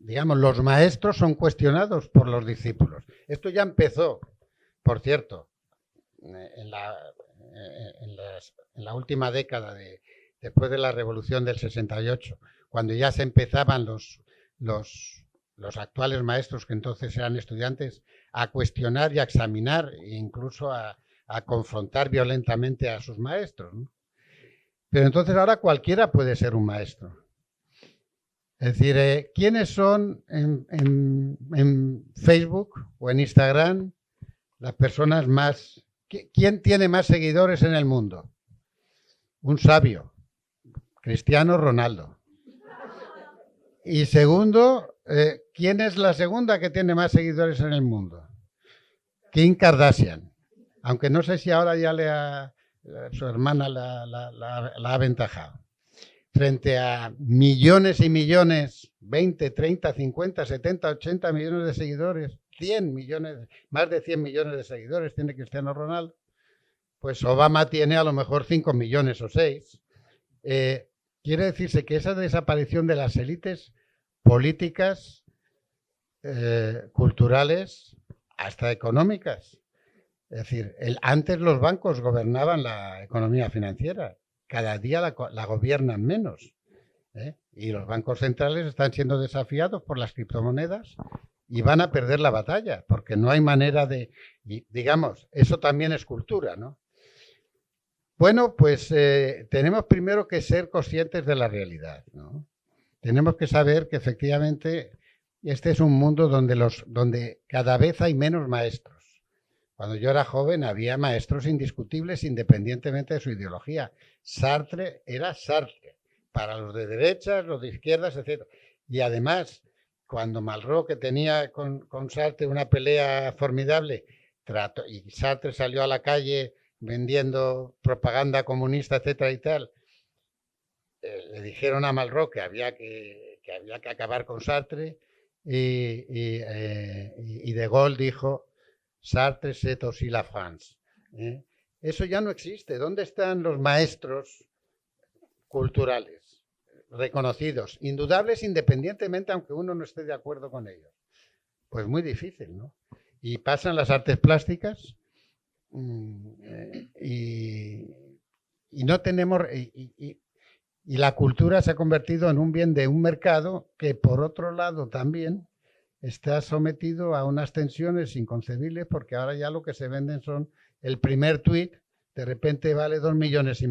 digamos, los maestros son cuestionados por los discípulos. Esto ya empezó, por cierto, en la última década, después de la Revolución del 68, cuando ya se empezaban los actuales maestros, que entonces eran estudiantes, a cuestionar y a examinar e incluso a confrontar violentamente a sus maestros, ¿no? Pero entonces ahora cualquiera puede ser un maestro. Es decir, ¿quiénes son en Facebook o en Instagram las personas más... ¿Quién tiene más seguidores en el mundo? Un sabio, Cristiano Ronaldo. Y segundo, ¿quién es la segunda que tiene más seguidores en el mundo? Kim Kardashian. Aunque no sé si ahora ya su hermana la ha aventajado. Frente a millones y millones, 20, 30, 50, 70, 80 millones de seguidores, 100 millones, más de 100 millones de seguidores tiene Cristiano Ronaldo, pues Obama tiene a lo mejor 5 millones o 6. Quiere decirse que esa desaparición de las élites políticas, culturales, hasta económicas. Es decir, antes los bancos gobernaban la economía financiera, cada día la gobiernan menos, ¿eh? Y los bancos centrales están siendo desafiados por las criptomonedas y van a perder la batalla, porque no hay manera de... digamos, eso también es cultura, ¿no? Bueno, pues tenemos primero que ser conscientes de la realidad, ¿no? Tenemos que saber que efectivamente este es un mundo donde cada vez hay menos maestros. Cuando yo era joven había maestros indiscutibles independientemente de su ideología. Sartre era Sartre, para los de derechas, los de izquierdas, etc. Y además, cuando Malraux, que tenía con Sartre una pelea formidable, y Sartre salió a la calle vendiendo propaganda comunista, etcétera y tal, le dijeron a Malraux que había que acabar con Sartre y De Gaulle dijo: Sartre, c'est aussi la France. Eso ya no existe. ¿Dónde están los maestros culturales reconocidos, indudables, independientemente, aunque uno no esté de acuerdo con ellos? Pues muy difícil, ¿no? Y pasan las artes plásticas y no tenemos... Y la cultura se ha convertido en un bien de un mercado que, por otro lado, también está sometido a unas tensiones inconcebibles, porque ahora ya lo que se venden son el primer tuit, de repente vale $2,5 millones. Y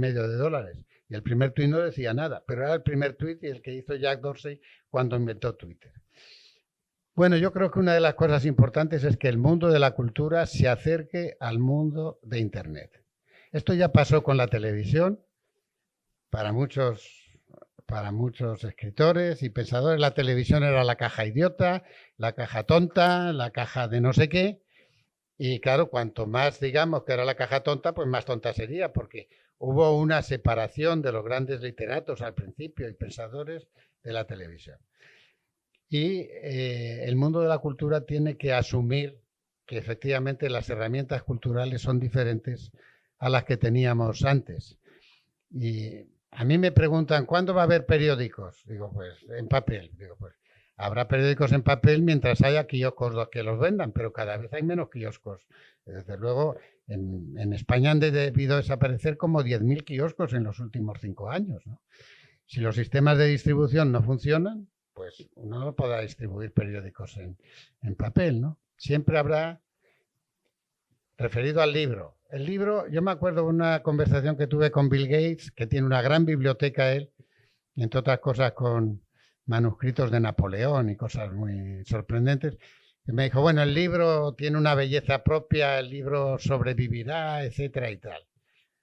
el primer tuit no decía nada, pero era el primer tuit y el que hizo Jack Dorsey cuando inventó Twitter. Bueno, yo creo que una de las cosas importantes es que el mundo de la cultura se acerque al mundo de Internet. Esto ya pasó con la televisión. Para muchos escritores y pensadores, la televisión era la caja idiota, la caja tonta, la caja de no sé qué. Y claro, cuanto más digamos que era la caja tonta, pues más tonta sería, porque hubo una separación de los grandes literatos al principio y pensadores de la televisión. Y el mundo de la cultura tiene que asumir que efectivamente las herramientas culturales son diferentes a las que teníamos antes. Y a mí me preguntan, ¿cuándo va a haber periódicos? Digo, pues en papel. Digo, pues habrá periódicos en papel mientras haya kioscos que los vendan, pero cada vez hay menos kioscos. Desde luego, en España han debido desaparecer como 10.000 kioscos en los últimos 5 años, ¿no? Si los sistemas de distribución no funcionan, pues uno no podrá distribuir periódicos en papel, ¿no? Siempre habrá... Referido al libro. El libro, yo me acuerdo de una conversación que tuve con Bill Gates, que tiene una gran biblioteca él, entre otras cosas con manuscritos de Napoleón y cosas muy sorprendentes. Y me dijo, bueno, el libro tiene una belleza propia, el libro sobrevivirá, etcétera y tal.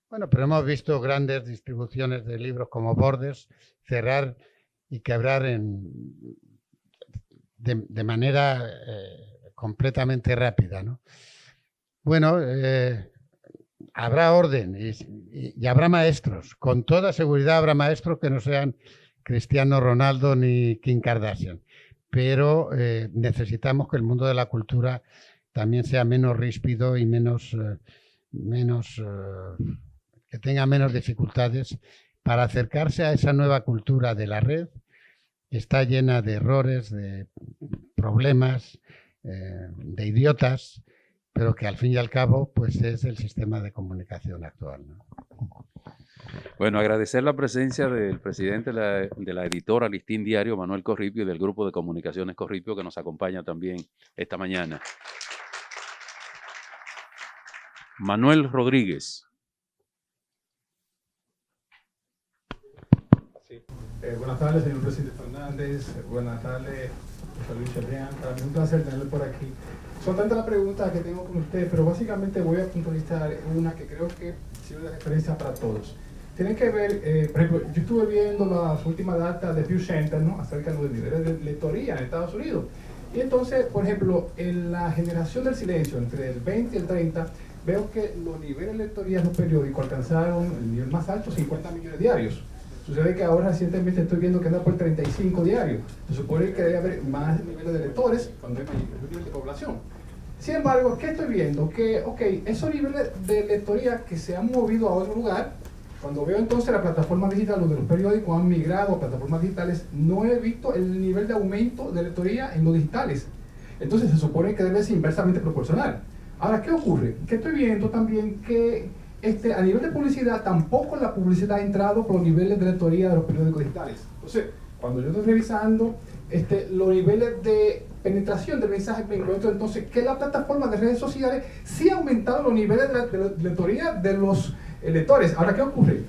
Bueno, pero hemos visto grandes distribuciones de libros como Borders cerrar y quebrar de manera completamente rápida, ¿no? Bueno, habrá orden y habrá maestros. Con toda seguridad habrá maestros que no sean Cristiano Ronaldo ni Kim Kardashian. Pero necesitamos que el mundo de la cultura también sea menos ríspido y que tenga menos dificultades para acercarse a esa nueva cultura de la red está llena de errores, de problemas, de idiotas, pero que al fin y al cabo pues es el sistema de comunicación actual, ¿no? Bueno, agradecer la presencia del presidente de la editora Listín Diario, Manuel Corripio, y del grupo de comunicaciones Corripio, que nos acompaña también esta mañana. Manuel Rodríguez. Sí. Buenas tardes, señor presidente Fernández. Buenas tardes, José Luis Cebrián. Para mí es un placer tenerlo por aquí. Son tantas las preguntas que tengo con usted, pero básicamente voy a puntualizar una que creo que sirve de referencia para todos. Tiene que ver, por ejemplo, yo estuve viendo las últimas datas de Pew Center, ¿no?, acerca de los niveles de lectoría en Estados Unidos. Y entonces, por ejemplo, en la generación del silencio, entre el 20 y el 30, veo que los niveles de lectoría en los periódicos alcanzaron el nivel más alto, 50 millones diarios. Sucede que ahora recientemente estoy viendo que anda por 35 diarios. Se supone que debe haber más niveles de lectores cuando hay mayor nivel de población. Sin embargo, ¿qué estoy viendo? Que, esos niveles de lectoría que se han movido a otro lugar, cuando veo entonces la plataforma digital donde los periódicos han migrado a plataformas digitales, no he visto el nivel de aumento de lectoría en los digitales. Entonces se supone que debe ser inversamente proporcional. Ahora, ¿qué ocurre? Que estoy viendo también que a nivel de publicidad, tampoco la publicidad ha entrado por los niveles de lectoría de los periódicos digitales. Entonces, cuando yo estoy revisando los niveles de penetración del mensaje, me encuentro entonces que la plataforma de redes sociales sí ha aumentado los niveles de lectoría de los lectores. Ahora, ¿qué ocurre?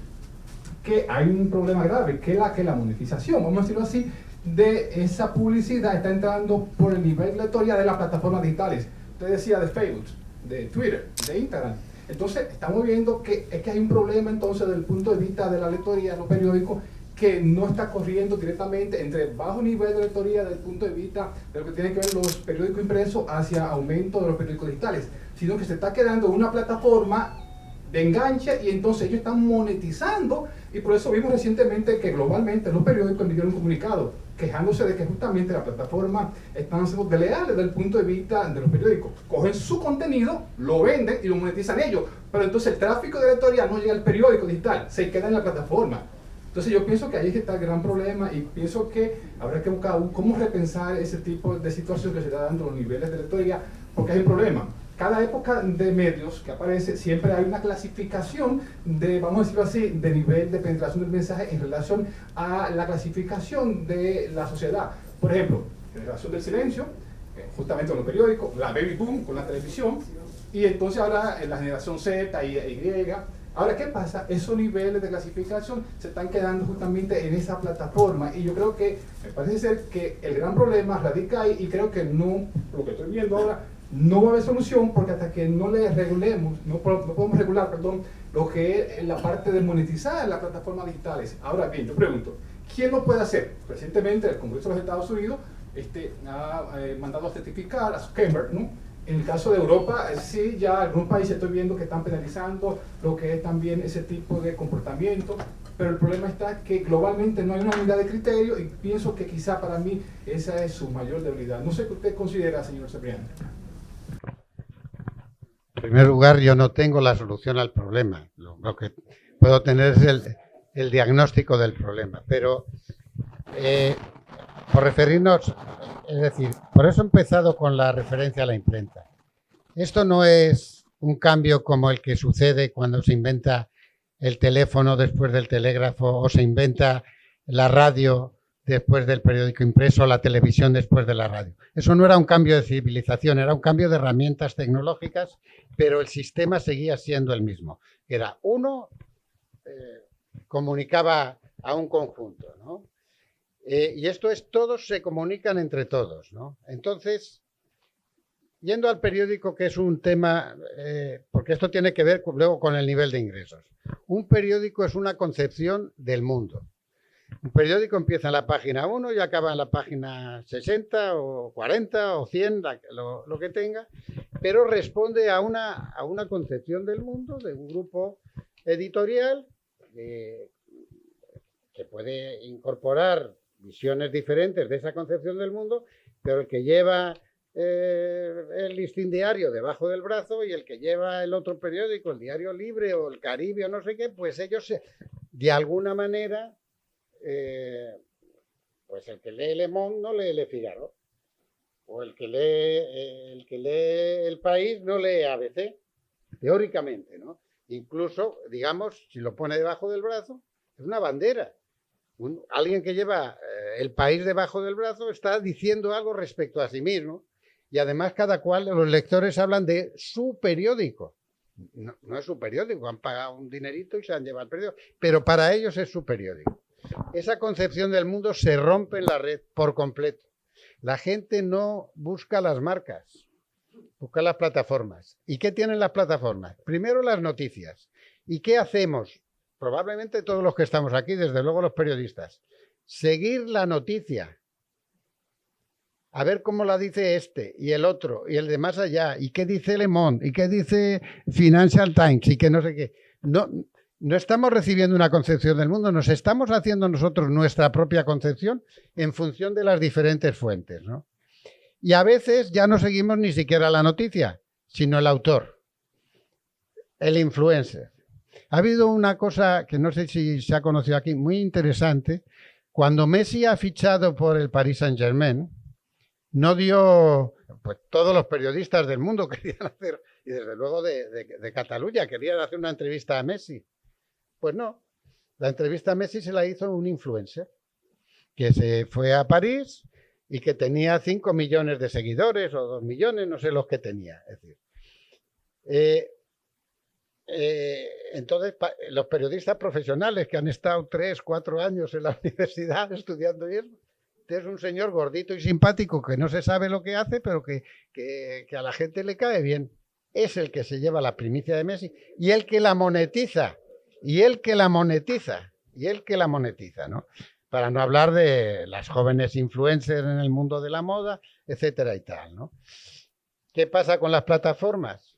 Que hay un problema grave, que la monetización, vamos a decirlo así, de esa publicidad está entrando por el nivel de lectoría de las plataformas digitales. Usted decía de Facebook, de Twitter, de Instagram. Entonces, estamos viendo que hay un problema entonces desde el punto de vista de la lectoría de los periódicos, que no está corriendo directamente entre bajo nivel de lectoría desde el punto de vista de lo que tiene que ver los periódicos impresos hacia aumento de los periódicos digitales, sino que se está quedando en una plataforma de enganche y entonces ellos están monetizando, y por eso vimos recientemente que globalmente los periódicos emitieron un comunicado quejándose de que justamente la plataforma están siendo desleales desde el punto de vista de los periódicos. Cogen su contenido, lo venden y lo monetizan ellos, pero entonces el tráfico de lectoría no llega al periódico digital, se queda en la plataforma. Entonces yo pienso que ahí está el gran problema, y pienso que habrá que buscar cómo repensar ese tipo de situación que se está dando en los niveles de lectoría, porque hay un problema. Cada época de medios que aparece, siempre hay una clasificación de, vamos a decirlo así, de nivel de penetración del mensaje en relación a la clasificación de la sociedad. Por ejemplo, generación del silencio, justamente con los periódicos, la baby boom con la televisión, y entonces ahora la generación Z y Y. Ahora, ¿qué pasa? Esos niveles de clasificación se están quedando justamente en esa plataforma, y yo creo que, me parece ser que el gran problema radica ahí, y creo que no, lo que estoy viendo ahora, no va a haber solución, porque hasta que no le regulemos, no podemos regular, perdón, lo que es la parte de monetizar las plataformas digitales. Ahora bien, yo pregunto, ¿quién lo puede hacer? Recientemente el Congreso de los Estados Unidos ha mandado a certificar a Zuckerberg, ¿no? En el caso de Europa, sí, ya algunos países estoy viendo que están penalizando lo que es también ese tipo de comportamiento, pero el problema está que globalmente no hay una unidad de criterio, y pienso que quizá para mí esa es su mayor debilidad. No sé qué usted considera, señor Cebrián. En primer lugar, yo no tengo la solución al problema. Lo que puedo tener es el diagnóstico del problema. Pero, por referirnos, es decir, por eso he empezado con la referencia a la imprenta. Esto no es un cambio como el que sucede cuando se inventa el teléfono después del telégrafo, o se inventa la radio después del periódico impreso, o la televisión después de la radio. Eso no era un cambio de civilización, era un cambio de herramientas tecnológicas, pero el sistema seguía siendo el mismo. Era uno, comunicaba a un conjunto, ¿no? Y esto es, todos se comunican entre todos, ¿no? Entonces, yendo al periódico, que es un tema, porque esto tiene que ver luego con el nivel de ingresos. Un periódico es una concepción del mundo. Un periódico empieza en la página 1 y acaba en la página 60 o 40 o 100, lo que tenga, pero responde a una concepción del mundo de un grupo editorial que puede incorporar visiones diferentes de esa concepción del mundo, pero el que lleva el Listín Diario debajo del brazo y el que lleva el otro periódico, el Diario Libre o el Caribe o no sé qué, pues ellos de alguna manera Pues el que lee Le Monde no lee Le Figaro. O el que lee El País no lee ABC, teóricamente, ¿no? Incluso, digamos, si lo pone debajo del brazo, es una bandera. Alguien que lleva El País debajo del brazo está diciendo algo respecto a sí mismo. Y además cada cual, los lectores hablan de su periódico. No, no es su periódico, han pagado un dinerito y se han llevado el periódico. Pero para ellos es su periódico. Esa concepción del mundo se rompe en la red por completo. La gente no busca las marcas, busca las plataformas. ¿Y qué tienen las plataformas? Primero las noticias. ¿Y qué hacemos? Probablemente todos los que estamos aquí, desde luego los periodistas. Seguir la noticia. A ver cómo la dice este y el otro y el de más allá. ¿Y qué dice Le Monde? ¿Y qué dice Financial Times? Y que no sé qué. No estamos recibiendo una concepción del mundo, nos estamos haciendo nosotros nuestra propia concepción en función de las diferentes fuentes, ¿no? Y a veces ya no seguimos ni siquiera la noticia, sino el autor, el influencer. Ha habido una cosa que no sé si se ha conocido aquí, muy interesante. Cuando Messi ha fichado por el Paris Saint-Germain, no dio, pues todos los periodistas del mundo querían hacer, y desde luego de Cataluña, querían hacer una entrevista a Messi. Pues no, la entrevista a Messi se la hizo un influencer que se fue a París y que tenía 5 millones de seguidores o 2 millones, no sé los que tenía. Es decir, entonces, los periodistas profesionales que han estado 3, 4 años en la universidad estudiando eso, es un señor gordito y simpático que no se sabe lo que hace, pero que a la gente le cae bien. Es el que se lleva la primicia de Messi y el que la monetiza. ¿No? Para no hablar de las jóvenes influencers en el mundo de la moda, etcétera y tal, ¿no? ¿Qué pasa con las plataformas?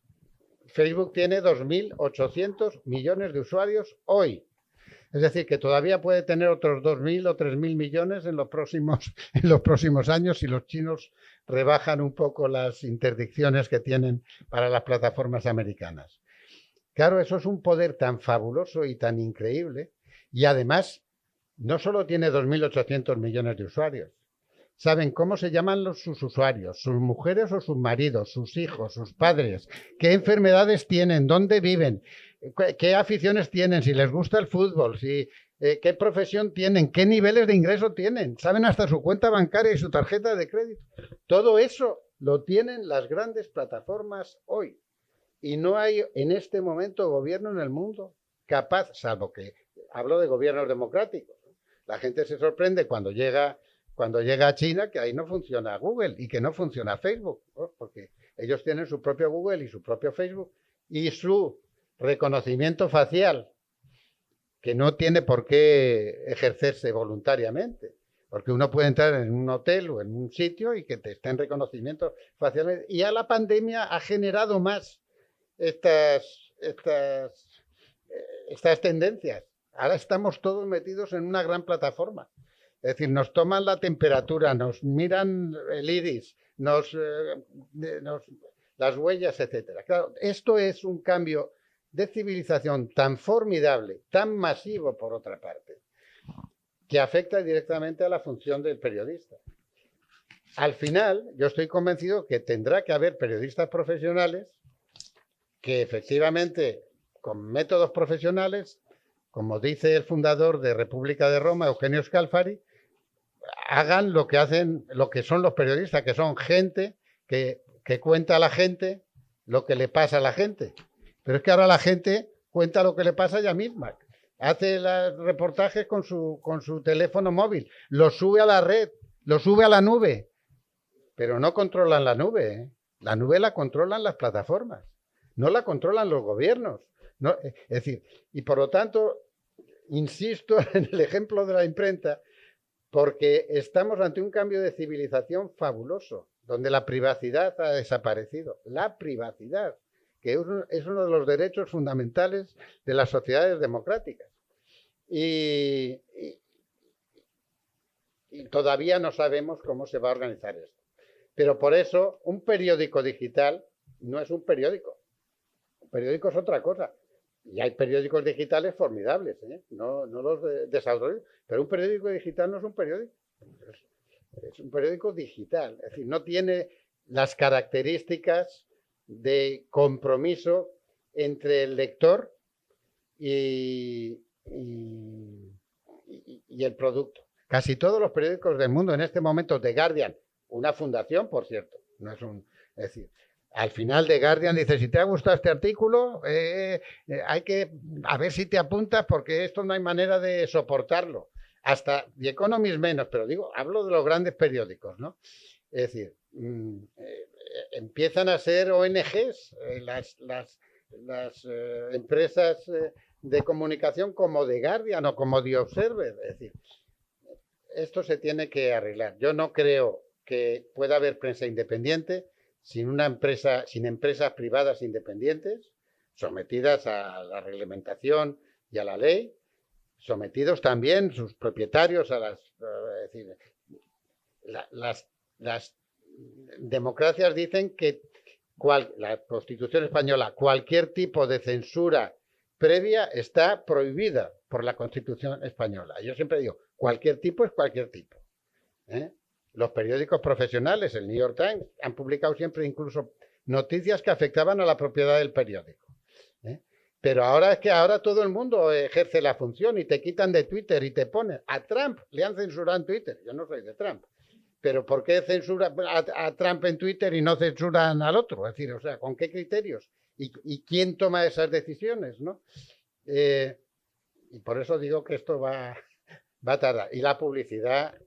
Facebook tiene 2.800 millones de usuarios hoy. Es decir, que todavía puede tener otros 2.000 o 3.000 millones en los próximos años si los chinos rebajan un poco las interdicciones que tienen para las plataformas americanas. Claro, eso es un poder tan fabuloso y tan increíble. Y además, no solo tiene 2.800 millones de usuarios. Saben cómo se llaman sus usuarios, sus mujeres o sus maridos, sus hijos, sus padres, qué enfermedades tienen, dónde viven, qué aficiones tienen, si les gusta el fútbol, qué profesión tienen, qué niveles de ingreso tienen. Saben hasta su cuenta bancaria y su tarjeta de crédito. Todo eso lo tienen las grandes plataformas hoy. Y no hay en este momento gobierno en el mundo capaz, salvo que hablo de gobiernos democráticos. La gente se sorprende cuando llega a China que ahí no funciona Google y que no funciona Facebook, ¿no? Porque ellos tienen su propio Google y su propio Facebook y su reconocimiento facial, que no tiene por qué ejercerse voluntariamente. Porque uno puede entrar en un hotel o en un sitio y que te estén reconocimiento facial. Y ya la pandemia ha generado más estas tendencias. Ahora estamos todos metidos en una gran plataforma. Es decir, nos toman la temperatura, nos miran el iris, las huellas, etcétera. Claro, esto es un cambio de civilización tan formidable, tan masivo por otra parte, que afecta directamente a la función del periodista. Al final, yo estoy convencido que tendrá que haber periodistas profesionales que efectivamente, con métodos profesionales, como dice el fundador de República de Roma, Eugenio Scalfari, hagan lo que son los periodistas, que son gente que cuenta a la gente lo que le pasa a la gente. Pero es que ahora la gente cuenta lo que le pasa a ella misma. Hace los reportajes con su teléfono móvil, lo sube a la red, lo sube a la nube, pero no controlan la nube, ¿eh? La nube la controlan las plataformas, no la controlan los gobiernos. No, es decir, y por lo tanto, insisto en el ejemplo de la imprenta, porque estamos ante un cambio de civilización fabuloso, donde la privacidad ha desaparecido. La privacidad, que es uno de los derechos fundamentales de las sociedades democráticas. Y todavía no sabemos cómo se va a organizar esto. Pero por eso, un periódico digital no es un periódico. Un periódico es otra cosa. Y hay periódicos digitales formidables, ¿eh? No los desautorizo. Pero un periódico digital no es un periódico. Es un periódico digital, es decir, no tiene las características de compromiso entre el lector y el producto. Casi todos los periódicos del mundo en este momento, The Guardian, una fundación, por cierto, no es un... Es decir, al final The Guardian dice, si te ha gustado este artículo, hay que a ver si te apuntas porque esto no hay manera de soportarlo. Hasta The Economist menos, pero digo, hablo de los grandes periódicos, ¿no? Es decir, empiezan a ser ONGs las empresas de comunicación como The Guardian o como The Observer. Es decir, esto se tiene que arreglar. Yo no creo que pueda haber prensa independiente sin empresas privadas independientes, sometidas a la reglamentación y a la ley, sometidos también sus propietarios a las democracias dicen que la Constitución española, cualquier tipo de censura previa está prohibida por la Constitución española. Yo siempre digo, cualquier tipo es cualquier tipo. Los periódicos profesionales, el New York Times, han publicado siempre incluso noticias que afectaban a la propiedad del periódico. Pero ahora es que ahora todo el mundo ejerce la función y te quitan de Twitter y te ponen. A Trump le han censurado en Twitter. Yo no soy de Trump. Pero ¿por qué censura a Trump en Twitter y no censuran al otro? Es decir, o sea, ¿con qué criterios? ¿Y quién toma esas decisiones, no? Y por eso digo que esto va a tardar. Y la publicidad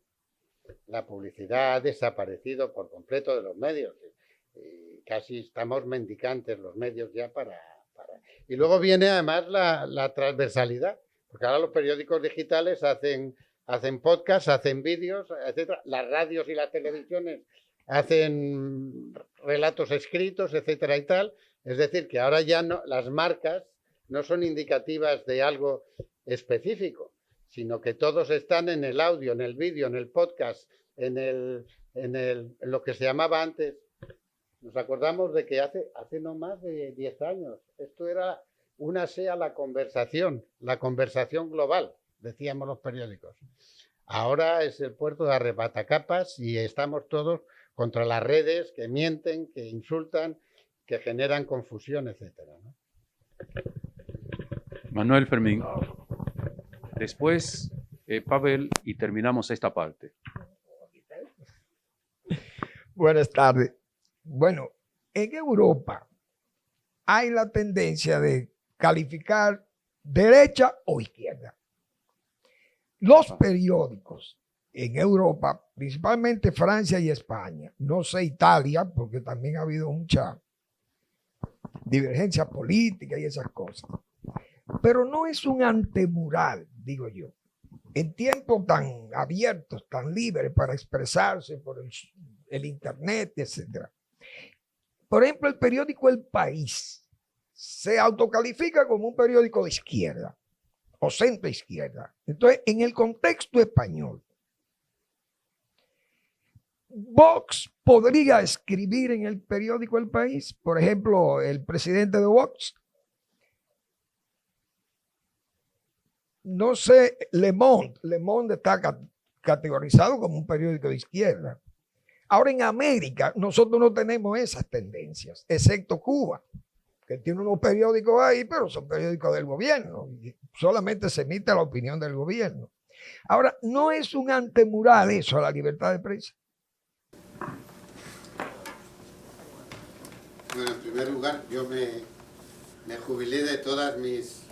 ha desaparecido por completo de los medios. Y casi estamos mendicantes los medios ya para... Y luego viene además la transversalidad, porque ahora los periódicos digitales hacen podcasts, hacen vídeos, etcétera. Las radios y las televisiones hacen relatos escritos, etcétera y tal. Es decir, que ahora ya no, las marcas no son indicativas de algo específico, sino que todos están en el audio, en el vídeo, en el podcast, en lo que se llamaba antes. Nos acordamos de que hace no más de 10 años, esto era únase a la conversación global, decíamos los periódicos. Ahora es el puerto de arrebatacapas y estamos todos contra las redes que mienten, que insultan, que generan confusión, etcétera, ¿no? Manuel Fermín. Después, Pavel, y terminamos esta parte. Buenas tardes. Bueno, en Europa hay la tendencia de calificar derecha o izquierda. Los periódicos en Europa, principalmente Francia y España, no sé Italia, porque también ha habido mucha divergencia política y esas cosas, pero no es un antemural, digo yo. En tiempos tan abiertos, tan libres para expresarse por el internet, etcétera. Por ejemplo, el periódico El País se autocalifica como un periódico de izquierda o centro izquierda. Entonces, en el contexto español, Vox podría escribir en el periódico El País, por ejemplo, el presidente de Vox. No sé, Le Monde está categorizado como un periódico de izquierda. Ahora en América nosotros no tenemos esas tendencias, excepto Cuba, que tiene unos periódicos ahí, pero son periódicos del gobierno. Y solamente se emite la opinión del gobierno. Ahora, no es un antemural eso a la libertad de prensa. Bueno, en primer lugar, yo me jubilé de todas mis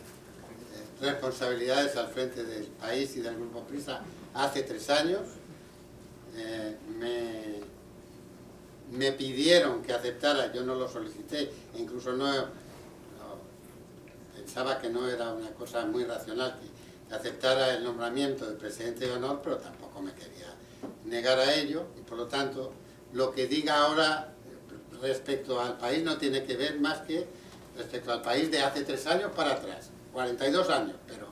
responsabilidades al frente del país y del Grupo Prisa hace 3 años. Me pidieron que aceptara, yo no lo solicité, incluso pensaba que no era una cosa muy racional que aceptara el nombramiento del presidente de honor, pero tampoco me quería negar a ello, y por lo tanto lo que diga ahora respecto al país no tiene que ver más que respecto al país de hace 3 años para atrás, 42 años, pero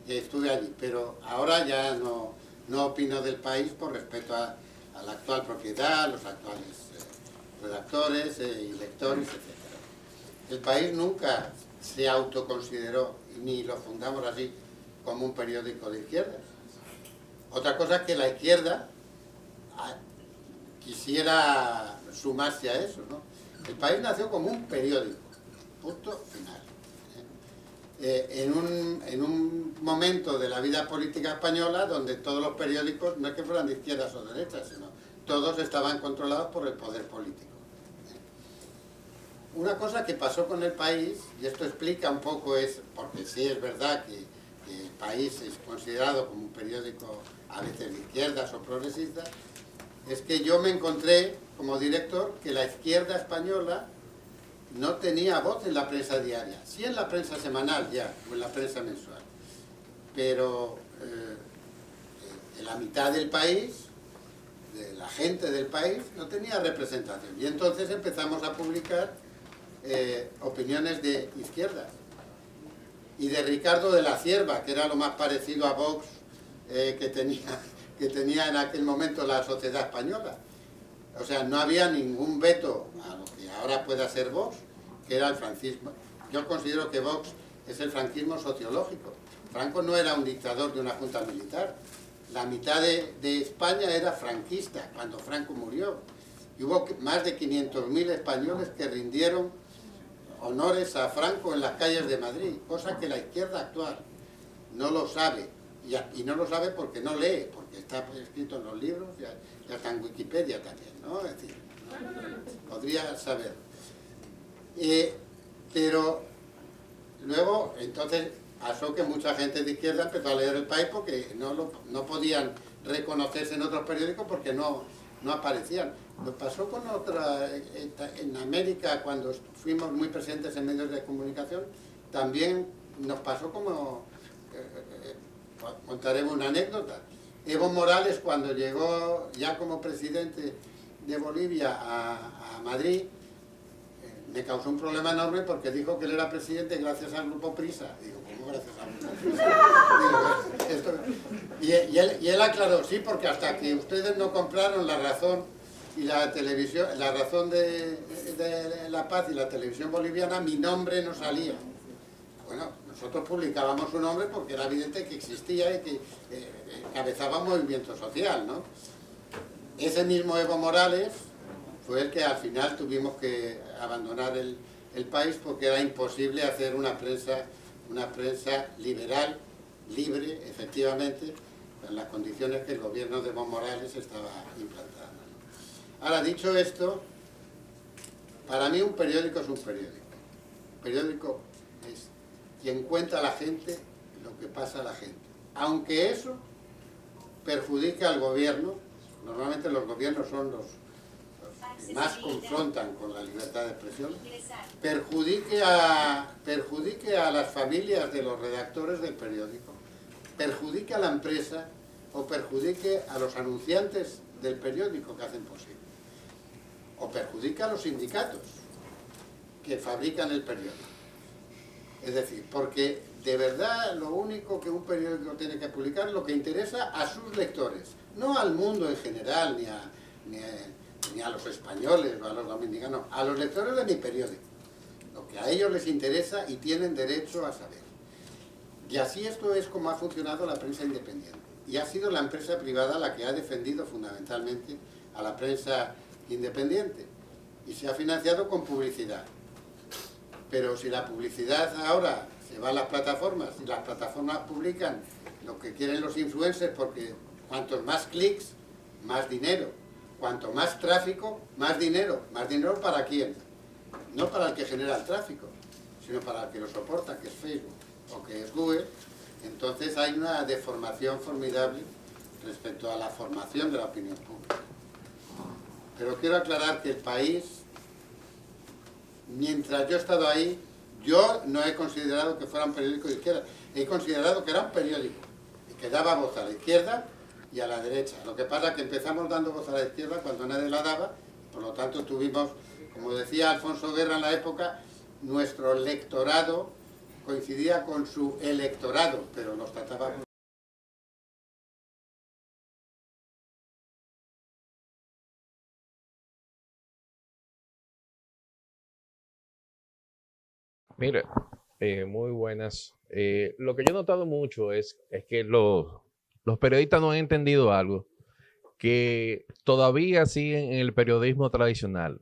estuve allí, pero ahora ya no opino del país por respeto a la actual propiedad, los actuales redactores y lectores, etc. El país nunca se autoconsideró, ni lo fundamos así, como un periódico de izquierda. Otra cosa es que la izquierda quisiera sumarse a eso, ¿no? El País nació como un periódico, punto final. En un momento de la vida política española donde todos los periódicos, no es que fueran de izquierdas o derechas, sino todos estaban controlados por el poder político. Una cosa que pasó con El País, y esto explica un poco, porque sí es verdad que El País es considerado como un periódico a veces de izquierdas o progresistas, es que yo me encontré como director que la izquierda española no tenía voz en la prensa diaria, sí en la prensa semanal ya, o en la prensa mensual, pero en la mitad del país, de la gente del país, no tenía representación. Y entonces empezamos a publicar opiniones de izquierda. Y de Ricardo de la Cierva, que era lo más parecido a Vox que tenía en aquel momento la sociedad española. O sea, no había ningún veto a lo que ahora pueda ser Vox, que era el franquismo. Yo considero que Vox es el franquismo sociológico. Franco no era un dictador de una junta militar. La mitad de España era franquista cuando Franco murió. Y hubo más de 500.000 españoles que rindieron honores a Franco en las calles de Madrid, cosa que la izquierda actual no lo sabe. Y no lo sabe porque no lee, porque está escrito en los libros, ya está en Wikipedia también, ¿no? Es decir, podría saber. Pero luego, entonces, pasó que mucha gente de izquierda empezó a leer El País porque no podían reconocerse en otros periódicos porque no aparecían. Lo pasó con otra, en América, cuando fuimos muy presentes en medios de comunicación, también nos pasó como, contaremos una anécdota. Evo Morales, cuando llegó ya como presidente de Bolivia a Madrid, me causó un problema enorme porque dijo que él era presidente gracias al Grupo Prisa. Digo, ¿cómo gracias al Grupo Prisa? Y él aclaró, sí, porque hasta que ustedes no compraron La Razón y la televisión, La Razón de La Paz y la televisión boliviana, mi nombre no salía. Bueno, nosotros publicábamos su nombre porque era evidente que existía y que encabezaba un movimiento social, ¿no? Ese mismo Evo Morales fue el que al final tuvimos que abandonar el país porque era imposible hacer una prensa liberal, libre, efectivamente, en las condiciones que el gobierno de Evo Morales estaba implantando. Ahora, dicho esto, para mí un periódico es un periódico. Un periódico es quien cuenta a la gente lo que pasa a la gente. Aunque eso perjudique al gobierno, normalmente los gobiernos son los que más confrontan con la libertad de expresión, perjudique a las familias de los redactores del periódico, perjudique a la empresa o perjudique a los anunciantes del periódico que hacen posible, o perjudique a los sindicatos que fabrican el periódico. Es decir, porque de verdad lo único que un periódico tiene que publicar es lo que interesa a sus lectores, no al mundo en general, ni a los españoles o a los dominicanos, a los lectores de mi periódico, lo que a ellos les interesa y tienen derecho a saber. Y así esto es como ha funcionado la prensa independiente. Y ha sido la empresa privada la que ha defendido fundamentalmente a la prensa independiente. Y se ha financiado con publicidad. Pero si la publicidad ahora se va a las plataformas, y las plataformas publican lo que quieren los influencers, porque cuantos más clics, más dinero. Cuanto más tráfico, más dinero. ¿Más dinero para quién? No para el que genera el tráfico, sino para el que lo soporta, que es Facebook o que es Google. Entonces hay una deformación formidable respecto a la formación de la opinión pública. Pero quiero aclarar que El País, mientras yo he estado ahí, yo no he considerado que fuera un periódico de izquierda. He considerado que era un periódico y que daba voz a la izquierda y a la derecha. Lo que pasa es que empezamos dando voz a la izquierda cuando nadie la daba, por lo tanto tuvimos, como decía Alfonso Guerra en la época, nuestro lectorado coincidía con su electorado, pero nos tratábamos. Mira, muy buenas. Lo que yo he notado mucho es que los periodistas no han entendido algo, que todavía siguen en el periodismo tradicional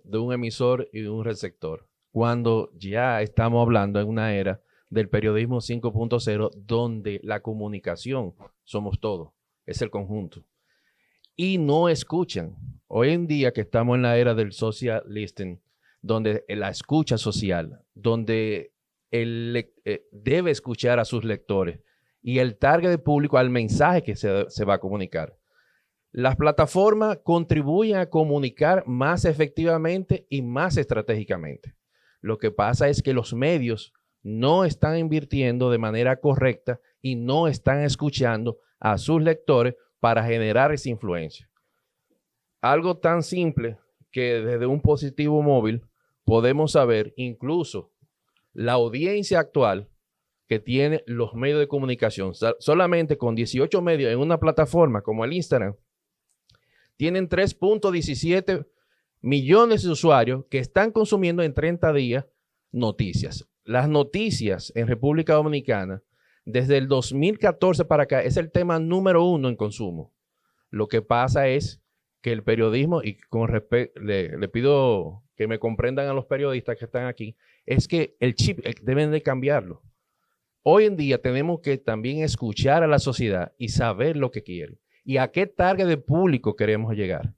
de un emisor y de un receptor, cuando ya estamos hablando en una era del periodismo 5.0, donde la comunicación somos todos, es el conjunto. Y no escuchan. Hoy en día que estamos en la era del social listening, donde la escucha social, donde debe escuchar a sus lectores y el target de público al mensaje que se va a comunicar. Las plataformas contribuyen a comunicar más efectivamente y más estratégicamente. Lo que pasa es que los medios no están invirtiendo de manera correcta y no están escuchando a sus lectores para generar esa influencia. Algo tan simple que desde un dispositivo móvil podemos saber incluso la audiencia actual que tienen los medios de comunicación. Solamente con 18 medios en una plataforma como el Instagram, tienen 3.17 millones de usuarios que están consumiendo en 30 días noticias. Las noticias en República Dominicana, desde el 2014 para acá, es el tema número 1 en consumo. Lo que pasa es que el periodismo, y con respeto, le pido que me comprendan a los periodistas que están aquí, es que el chip deben de cambiarlo. Hoy en día tenemos que también escuchar a la sociedad y saber lo que quiere y a qué target de público queremos llegar.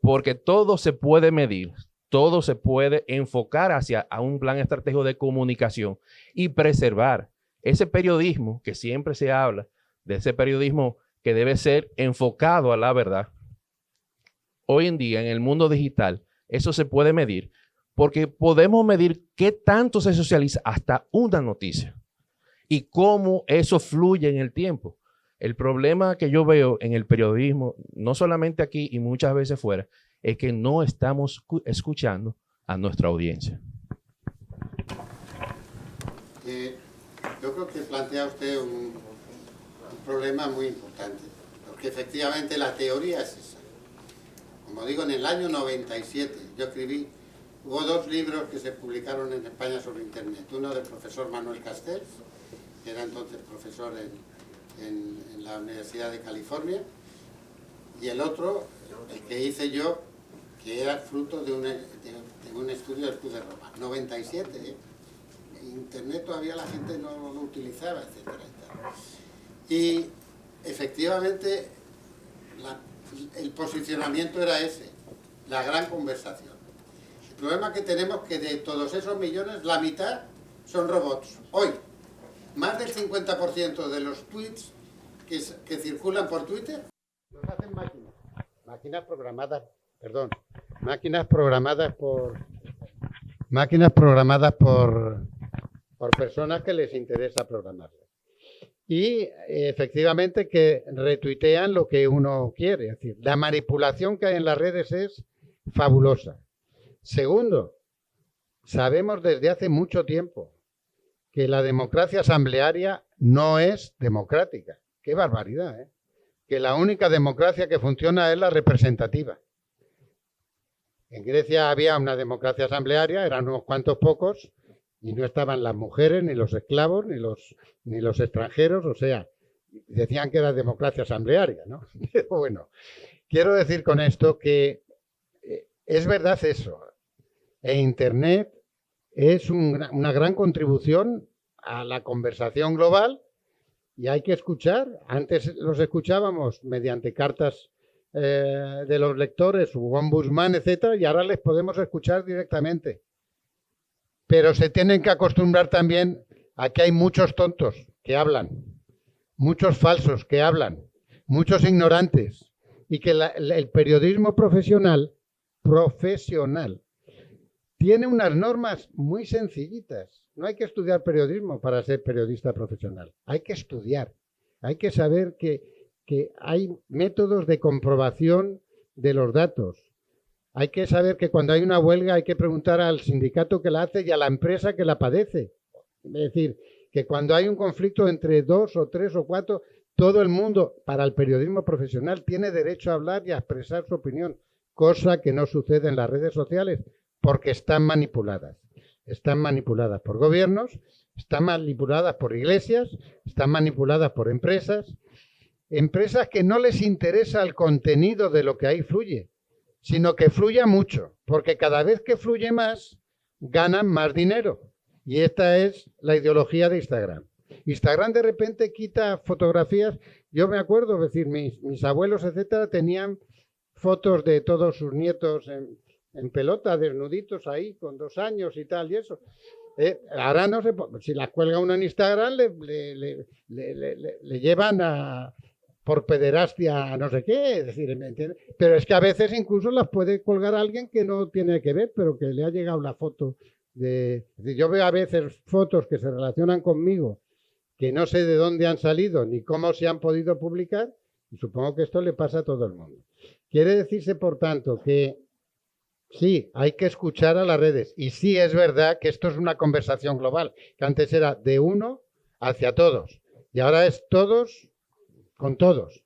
Porque todo se puede medir, todo se puede enfocar hacia un plan estratégico de comunicación y preservar ese periodismo que siempre se habla, de ese periodismo que debe ser enfocado a la verdad. Hoy en día, en el mundo digital, eso se puede medir porque podemos medir qué tanto se socializa hasta una noticia y cómo eso fluye en el tiempo. El problema que yo veo en el periodismo, no solamente aquí y muchas veces fuera, es que no estamos escuchando a nuestra audiencia. Yo creo que plantea usted un problema muy importante, porque efectivamente la teoría es esa. Como digo, en el año 97 yo escribí, hubo 2 libros que se publicaron en España sobre Internet. Uno del profesor Manuel Castells, que era entonces profesor en la Universidad de California, y el otro, el que hice yo, que era fruto de un estudio del Club de Roma. 97, Internet todavía la gente no lo utilizaba, etcétera, etcétera. Y efectivamente el posicionamiento era ese, la gran conversación. El problema que tenemos es que de todos esos millones, la mitad son robots. Hoy, más del 50% de los tweets que circulan por Twitter los hacen máquinas por personas que les interesa programarlas. Y efectivamente que retuitean lo que uno quiere. Es decir, la manipulación que hay en las redes es fabulosa. Segundo, sabemos desde hace mucho tiempo que la democracia asamblearia no es democrática. ¡Qué barbaridad! Que la única democracia que funciona es la representativa. En Grecia había una democracia asamblearia, eran unos cuantos pocos, y no estaban las mujeres, ni los esclavos, ni los extranjeros, o sea, decían que era democracia asamblearia, ¿no? Pero bueno, quiero decir con esto que es verdad eso. E Internet es una gran contribución a la conversación global y hay que escuchar. Antes los escuchábamos mediante cartas de los lectores, u ombudsman, etcétera, y ahora les podemos escuchar directamente. Pero se tienen que acostumbrar también a que hay muchos tontos que hablan, muchos falsos que hablan, muchos ignorantes, y que el periodismo profesional tiene unas normas muy sencillitas. No hay que estudiar periodismo para ser periodista profesional. Hay que estudiar. Hay que saber que hay métodos de comprobación de los datos. Hay que saber que cuando hay una huelga hay que preguntar al sindicato que la hace y a la empresa que la padece. Es decir, que cuando hay un conflicto entre 2 o 3 o 4, todo el mundo, para el periodismo profesional, tiene derecho a hablar y a expresar su opinión, cosa que no sucede en las redes sociales porque están manipuladas. Están manipuladas por gobiernos, están manipuladas por iglesias, están manipuladas por empresas empresas que no les interesa el contenido de lo que ahí fluye, sino que fluya mucho, porque cada vez que fluye más, ganan más dinero. Y esta es la ideología de Instagram. Instagram de repente quita fotografías. Yo me acuerdo, es decir, mis abuelos, etcétera, tenían fotos de todos sus nietos en pelota, desnuditos ahí, con 2 años y tal, y eso. Ahora no sé, si las cuelga uno en Instagram, le llevan por pederastia a no sé qué, es decir, ¿me entiendes? Pero es que a veces incluso las puede colgar alguien que no tiene que ver, pero que le ha llegado la foto yo veo a veces fotos que se relacionan conmigo, que no sé de dónde han salido ni cómo se han podido publicar, y supongo que esto le pasa a todo el mundo. Quiere decirse, por tanto, que sí, hay que escuchar a las redes, y sí es verdad que esto es una conversación global, que antes era de uno hacia todos, y ahora es todos con todos.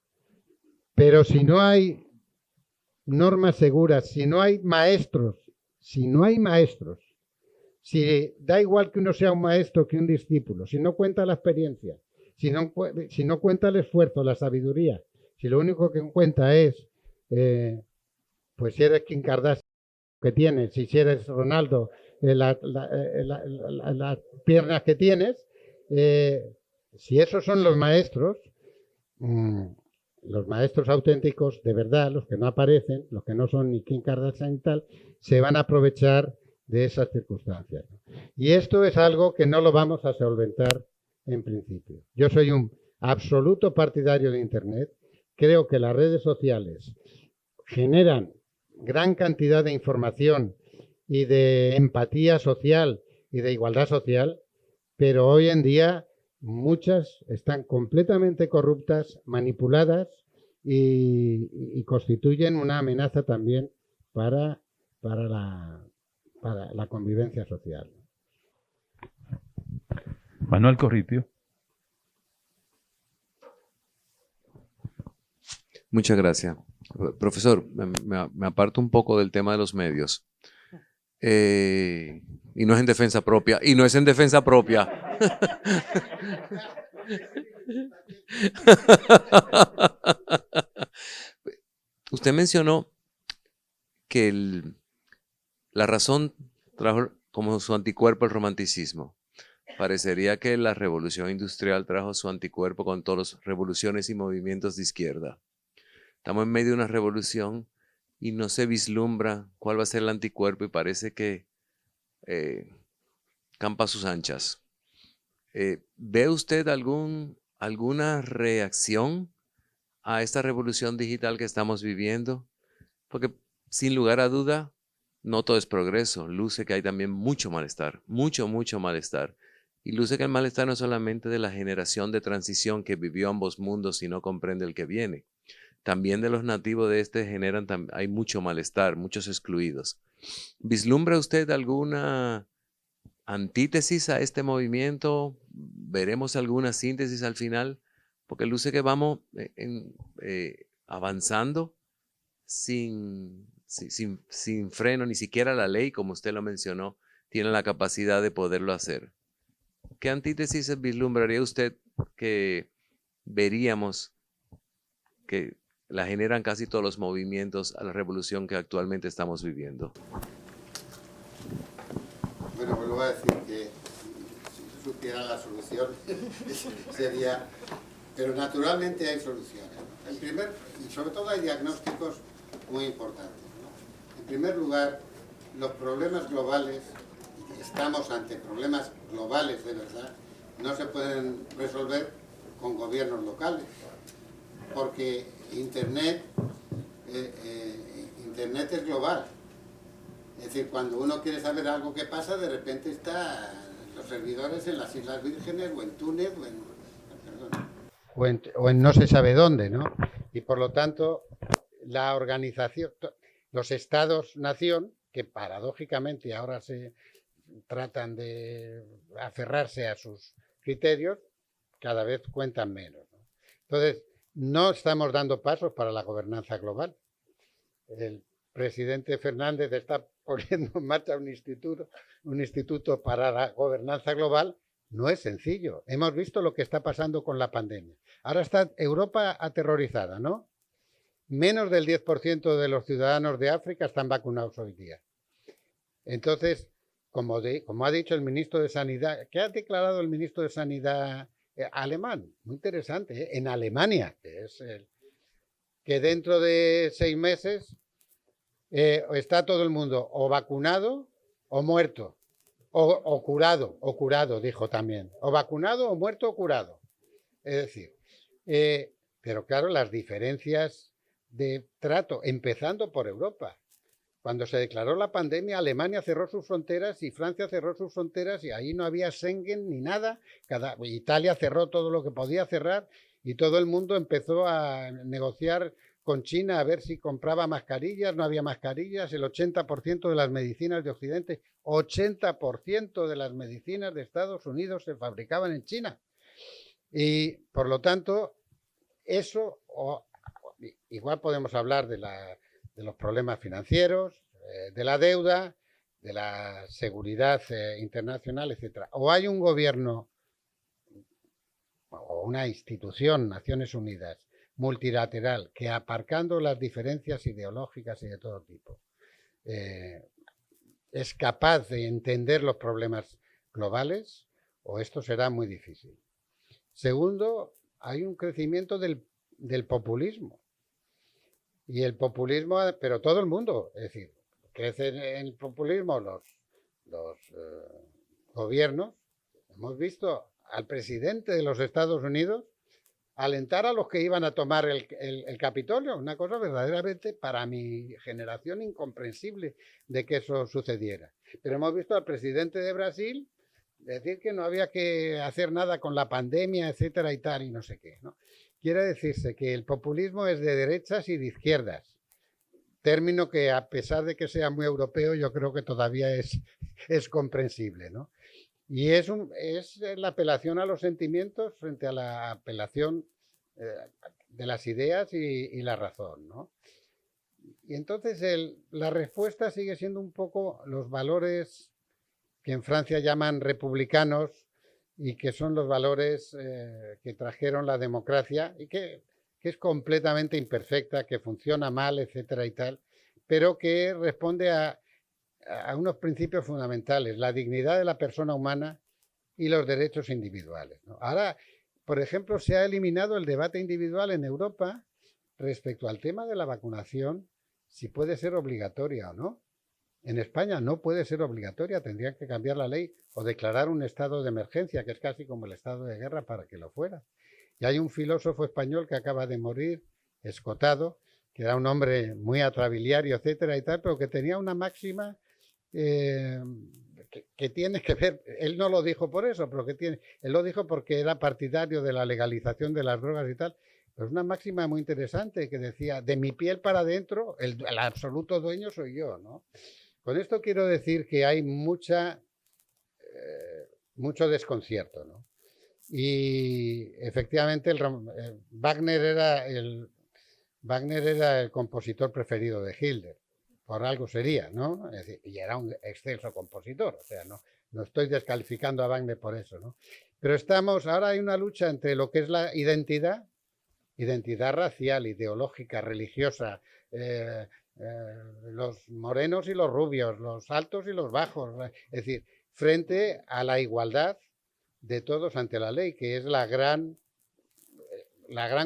Pero si no hay normas seguras, si no hay maestros, si da igual que uno sea un maestro que un discípulo, si no cuenta la experiencia, si no cuenta el esfuerzo, la sabiduría, si lo único que cuenta es, pues si eres Kim Kardashian que tienes, si eres Ronaldo, las piernas que tienes, si esos son los maestros auténticos, de verdad, los que no aparecen, los que no son ni Kim Kardashian y tal, se van a aprovechar de esas circunstancias. Y esto es algo que no lo vamos a solventar en principio. Yo soy un absoluto partidario de Internet. Creo que las redes sociales generan gran cantidad de información y de empatía social y de igualdad social, pero hoy en día muchas están completamente corruptas, manipuladas y constituyen una amenaza también para la convivencia social. Manuel Corripio. Muchas gracias. Profesor, me aparto un poco del tema de los medios. Y no es en defensa propia. Usted mencionó que la razón trajo como su anticuerpo el romanticismo. Parecería que la revolución industrial trajo su anticuerpo con todas las revoluciones y movimientos de izquierda. Estamos en medio de una revolución y no se vislumbra cuál va a ser el anticuerpo y parece que campa a sus anchas. ¿Ve usted alguna reacción a esta revolución digital que estamos viviendo? Porque sin lugar a duda, no todo es progreso. Luce que hay también mucho malestar, mucho malestar. Y luce que el malestar no es solamente de la generación de transición que vivió ambos mundos y no comprende el que viene. También de los nativos de hay mucho malestar, muchos excluidos. ¿Vislumbra usted alguna antítesis a este movimiento? ¿Veremos alguna síntesis al final? Porque luce que vamos avanzando sin freno, ni siquiera la ley, como usted lo mencionó, tiene la capacidad de poderlo hacer. ¿Qué antítesis vislumbraría usted que veríamos que la generan casi todos los movimientos a la revolución que actualmente estamos viviendo? Bueno, pues lo voy a decir que si supiera la solución sería... Pero naturalmente hay soluciones, ¿no? Y sobre todo hay diagnósticos muy importantes, ¿no? En primer lugar, los problemas globales, estamos ante problemas globales de verdad, no se pueden resolver con gobiernos locales, porque Internet es global. Es decir, cuando uno quiere saber algo que pasa, de repente está los servidores en las Islas Vírgenes o en Túnez o en no se sabe dónde, ¿no? Y por lo tanto, la organización, los estados-nación, que paradójicamente ahora se tratan de aferrarse a sus criterios, cada vez cuentan menos, ¿no? Entonces, no estamos dando pasos para la gobernanza global. El presidente Fernández está poniendo en marcha un instituto para la gobernanza global, No es sencillo. Hemos visto lo que está pasando con la pandemia. Ahora está Europa aterrorizada, ¿no? Menos del 10% de los ciudadanos de África están vacunados hoy día. Entonces, como ha dicho el ministro de Sanidad, ¿qué ha declarado el ministro de Sanidad alemán? Muy interesante, ¿eh? En Alemania, que dentro de 6 meses está todo el mundo o vacunado o muerto, o curado, dijo también, o vacunado o muerto o curado. Es decir, pero claro, las diferencias de trato, empezando por Europa. Cuando se declaró la pandemia, Alemania cerró sus fronteras y Francia cerró sus fronteras y ahí no había Schengen ni nada. Italia cerró todo lo que podía cerrar y todo el mundo empezó a negociar con China a ver si compraba mascarillas, no había mascarillas, el 80% de las medicinas de Occidente, 80% de las medicinas de Estados Unidos se fabricaban en China. Y por lo tanto, eso, igual podemos hablar de los problemas financieros, de la deuda, de la seguridad internacional, etc. O hay un gobierno o una institución, Naciones Unidas, multilateral, que aparcando las diferencias ideológicas y de todo tipo, es capaz de entender los problemas globales, o esto será muy difícil. Segundo, hay un crecimiento del populismo. Y el populismo, pero todo el mundo, es decir, crecen en el populismo los gobiernos. Hemos visto al presidente de los Estados Unidos alentar a los que iban a tomar el Capitolio, una cosa verdaderamente para mi generación incomprensible de que eso sucediera. Pero hemos visto al presidente de Brasil decir que no había que hacer nada con la pandemia, etcétera y tal, y no sé qué, ¿no? Quiere decirse que el populismo es de derechas y de izquierdas, término que a pesar de que sea muy europeo, yo creo que todavía es comprensible, ¿no? Y es la apelación a los sentimientos frente a la apelación de las ideas y la razón, ¿no? Y entonces la respuesta sigue siendo un poco los valores que en Francia llaman republicanos y que son los valores que trajeron la democracia y que es completamente imperfecta, que funciona mal, etcétera y tal, pero que responde a unos principios fundamentales, la dignidad de la persona humana y los derechos individuales, ¿no? Ahora, por ejemplo, se ha eliminado el debate individual en Europa respecto al tema de la vacunación, si puede ser obligatoria o no. En España no puede ser obligatoria, tendrían que cambiar la ley o declarar un estado de emergencia, que es casi como el estado de guerra, para que lo fuera. Y hay un filósofo español que acaba de morir, Escotado, que era un hombre muy atrabiliario, etcétera y tal, pero que tenía una máxima que tiene que ver, él no lo dijo por eso, pero él lo dijo porque era partidario de la legalización de las drogas y tal. Pero es una máxima muy interesante que decía, de mi piel para adentro, el absoluto dueño soy yo, ¿no? Con esto quiero decir que hay mucho desconcierto, ¿no? Y efectivamente Wagner era el compositor preferido de Hitler, por algo sería, ¿no? Es decir, y era un excelso compositor, o sea, no estoy descalificando a Wagner por eso, ¿no? Pero ahora hay una lucha entre lo que es la identidad racial, ideológica, religiosa, los morenos y los rubios, los altos y los bajos, es decir, frente a la igualdad de todos ante la ley, que es la gran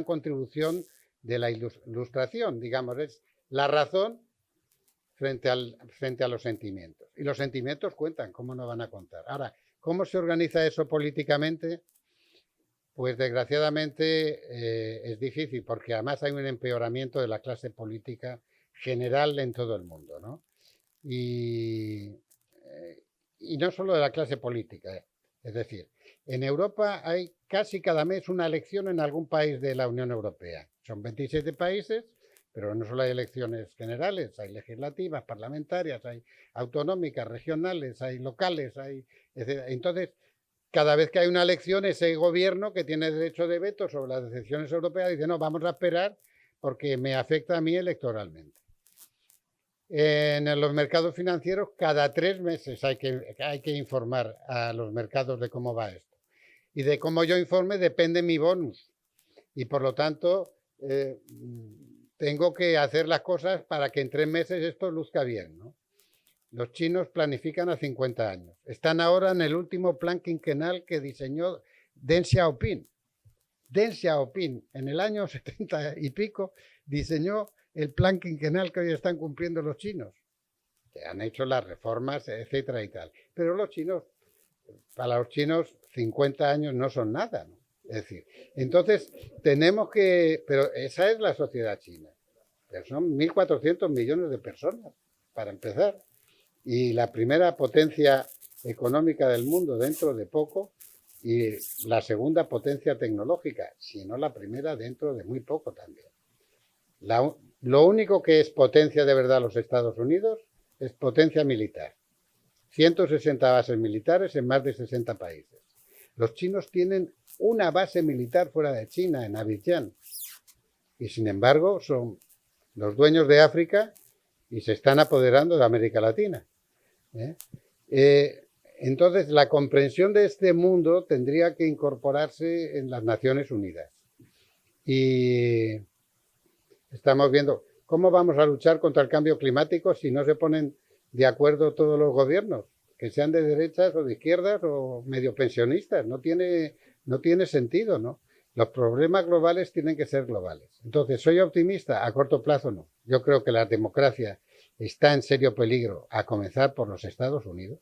contribución de la Ilustración, digamos, es la razón frente a los sentimientos. Y los sentimientos cuentan, ¿cómo no van a contar? Ahora, ¿cómo se organiza eso políticamente? Pues desgraciadamente es difícil, porque además hay un empeoramiento de la clase política general en todo el mundo, ¿no? Y no solo de la clase política, es decir, en Europa hay casi cada mes una elección en algún país de la Unión Europea. Son 27 países, pero no solo hay elecciones generales, hay legislativas, parlamentarias, hay autonómicas, regionales, hay locales, etc. Entonces, cada vez que hay una elección, ese gobierno que tiene derecho de veto sobre las decisiones europeas dice, no, vamos a esperar porque me afecta a mí electoralmente. En los mercados financieros, cada 3 meses hay que informar a los mercados de cómo va esto. Y de cómo yo informe depende mi bonus. Y por lo tanto, tengo que hacer las cosas para que en 3 meses esto luzca bien, ¿no? Los chinos planifican a 50 años. Están ahora en el último plan quinquenal que diseñó Deng Xiaoping. Deng Xiaoping, en el año 70 y pico, diseñó el plan quinquenal que hoy están cumpliendo los chinos, que han hecho las reformas, etcétera y tal. Pero los chinos, para los chinos, 50 años no son nada, ¿no? Es decir, entonces tenemos que, pero esa es la sociedad china. Pero son 1.400 millones de personas, para empezar. Y la primera potencia económica del mundo dentro de poco, y la segunda potencia tecnológica, si no la primera dentro de muy poco también. Lo único que es potencia de verdad los Estados Unidos es potencia militar. 160 bases militares en más de 60 países. Los chinos tienen una base militar fuera de China, en Abiyán, y sin embargo son los dueños de África y se están apoderando de América Latina. Entonces, la comprensión de este mundo tendría que incorporarse en las Naciones Unidas. Y estamos viendo cómo vamos a luchar contra el cambio climático si no se ponen de acuerdo todos los gobiernos, que sean de derechas o de izquierdas o medio pensionistas. No tiene sentido, ¿no? Los problemas globales tienen que ser globales. Entonces, ¿soy optimista? A corto plazo no. Yo creo que la democracia está en serio peligro, a comenzar por los Estados Unidos.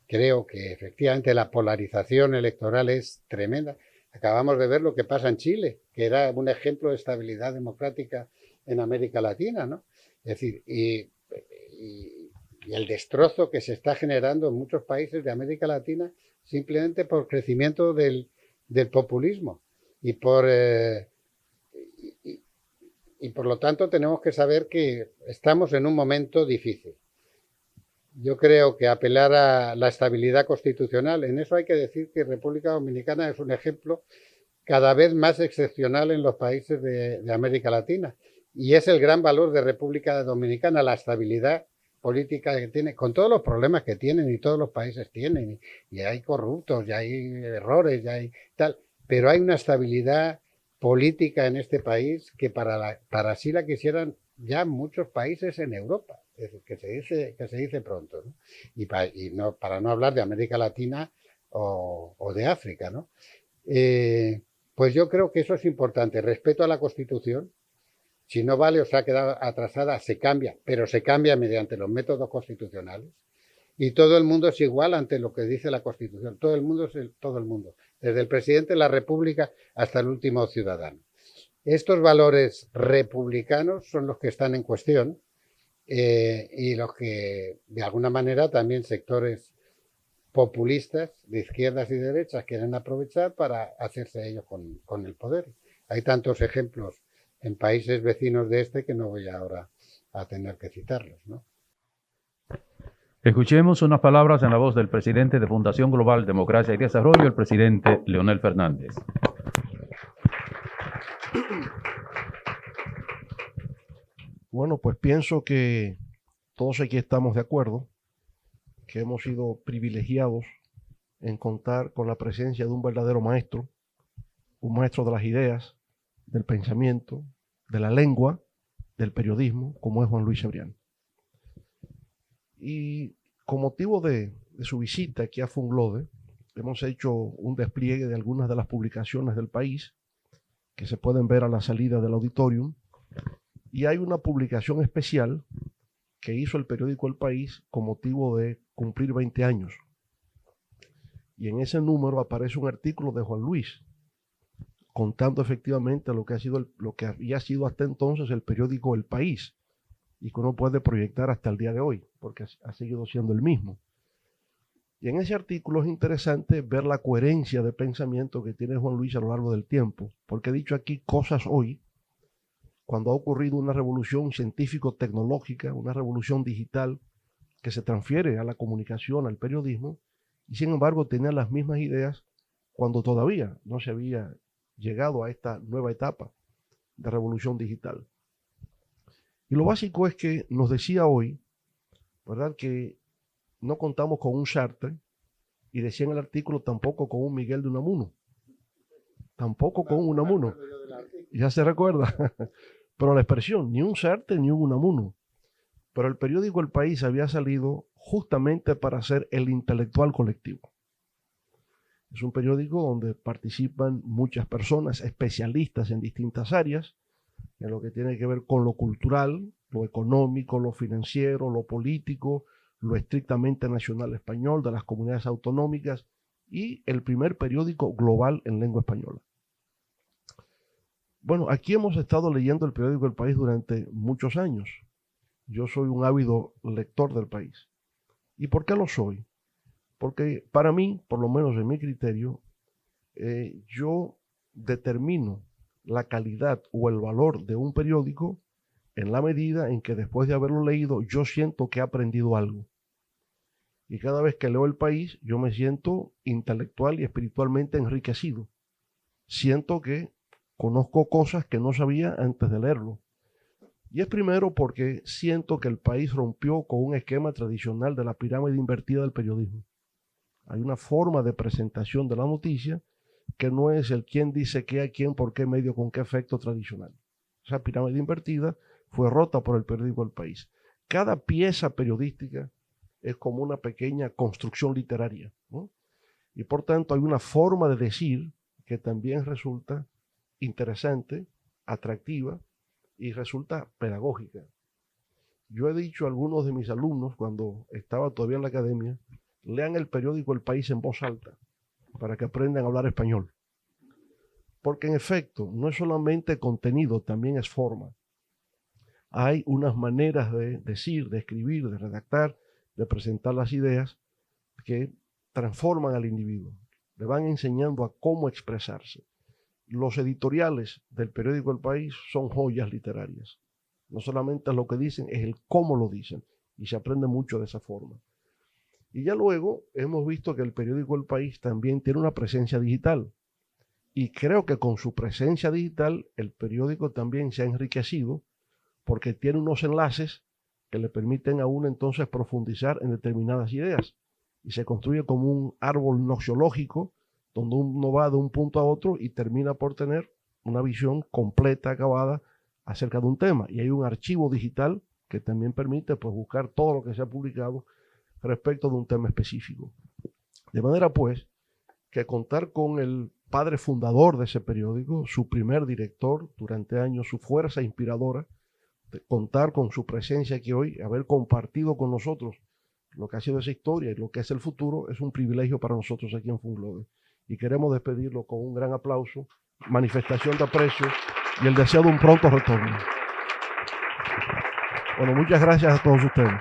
Creo que efectivamente la polarización electoral es tremenda. Acabamos de ver lo que pasa en Chile, que era un ejemplo de estabilidad democrática en América Latina, ¿no? Es decir, y el destrozo que se está generando en muchos países de América Latina simplemente por crecimiento del populismo y por lo tanto tenemos que saber que estamos en un momento difícil. Yo creo que apelar a la estabilidad constitucional, en eso hay que decir que República Dominicana es un ejemplo cada vez más excepcional en los países de América Latina. Y es el gran valor de República Dominicana, la estabilidad política que tiene, con todos los problemas que tienen y todos los países tienen. Y hay corruptos, y hay errores, y hay tal. Pero hay una estabilidad política en este país que para sí la quisieran ya muchos países en Europa. Es decir, que se dice pronto, ¿no? Para no hablar de América Latina o de África, ¿no? Pues yo creo que eso es importante. Respeto a la Constitución. Si no vale o se ha quedado atrasada, se cambia, pero se cambia mediante los métodos constitucionales. Y todo el mundo es igual ante lo que dice la Constitución. Todo el mundo es todo el mundo. Desde el presidente de la República hasta el último ciudadano. Estos valores republicanos son los que están en cuestión. Y los que, de alguna manera, también sectores populistas de izquierdas y derechas quieren aprovechar para hacerse ellos con el poder. Hay tantos ejemplos en países vecinos de este que no voy ahora a tener que citarlos, ¿no? Escuchemos unas palabras en la voz del presidente de Fundación Global Democracia y Desarrollo, el presidente Leonel Fernández. Bueno, pues pienso que todos aquí estamos de acuerdo, que hemos sido privilegiados en contar con la presencia de un verdadero maestro, un maestro de las ideas, del pensamiento, de la lengua, del periodismo, como es Juan Luis Cebrián. Y con motivo de su visita aquí a Funglode, hemos hecho un despliegue de algunas de las publicaciones del país que se pueden ver a la salida del auditorium. Y hay una publicación especial que hizo el periódico El País con motivo de cumplir 20 años. Y en ese número aparece un artículo de Juan Luis, contando efectivamente lo que había sido hasta entonces el periódico El País, y que uno puede proyectar hasta el día de hoy, porque ha seguido siendo el mismo. Y en ese artículo es interesante ver la coherencia de pensamiento que tiene Juan Luis a lo largo del tiempo, porque he dicho aquí cosas hoy, cuando ha ocurrido una revolución científico-tecnológica, una revolución digital que se transfiere a la comunicación, al periodismo, y sin embargo tenía las mismas ideas cuando todavía no se había llegado a esta nueva etapa de revolución digital. Y lo básico es que nos decía hoy, ¿verdad?, que no contamos con un Sartre y decía en el artículo tampoco con un Miguel de Unamuno. Tampoco con un Unamuno. Ya se recuerda. Pero la expresión, ni un Sarte ni un Unamuno. Pero el periódico El País había salido justamente para ser el intelectual colectivo. Es un periódico donde participan muchas personas, especialistas en distintas áreas, en lo que tiene que ver con lo cultural, lo económico, lo financiero, lo político, lo estrictamente nacional español de las comunidades autonómicas y el primer periódico global en lengua española. Bueno, aquí hemos estado leyendo el periódico El País durante muchos años. Yo soy un ávido lector del País. ¿Y por qué lo soy? Porque para mí, por lo menos en mi criterio, yo determino la calidad o el valor de un periódico en la medida en que después de haberlo leído yo siento que he aprendido algo. Y cada vez que leo El País yo me siento intelectual y espiritualmente enriquecido. Siento que conozco cosas que no sabía antes de leerlo. Y es primero porque siento que El País rompió con un esquema tradicional de la pirámide invertida del periodismo. Hay una forma de presentación de la noticia que no es el quién dice qué a quién, por qué medio, con qué efecto tradicional. Esa pirámide invertida fue rota por el periódico El País. Cada pieza periodística es como una pequeña construcción literaria, ¿no? Y por tanto hay una forma de decir que también resulta interesante, atractiva y resulta pedagógica. Yo he dicho a algunos de mis alumnos cuando estaba todavía en la academia, lean el periódico El País en voz alta para que aprendan a hablar español. Porque en efecto, no es solamente contenido, también es forma. Hay unas maneras de decir, de escribir, de redactar, de presentar las ideas que transforman al individuo, le van enseñando a cómo expresarse. Los editoriales del periódico El País son joyas literarias. No solamente es lo que dicen, es el cómo lo dicen, y se aprende mucho de esa forma. Y ya luego hemos visto que el periódico El País también tiene una presencia digital. Y creo que con su presencia digital el periódico también se ha enriquecido porque tiene unos enlaces que le permiten a uno entonces profundizar en determinadas ideas. Y se construye como un árbol noxiológico donde uno va de un punto a otro y termina por tener una visión completa, acabada, acerca de un tema. Y hay un archivo digital que también permite pues, buscar todo lo que se ha publicado respecto de un tema específico. De manera pues que contar con el padre fundador de ese periódico, su primer director durante años, su fuerza inspiradora, de contar con su presencia aquí hoy, haber compartido con nosotros lo que ha sido esa historia y lo que es el futuro, es un privilegio para nosotros aquí en Funglode. Y queremos despedirlo con un gran aplauso, manifestación de aprecio y el deseo de un pronto retorno. Bueno, muchas gracias a todos ustedes.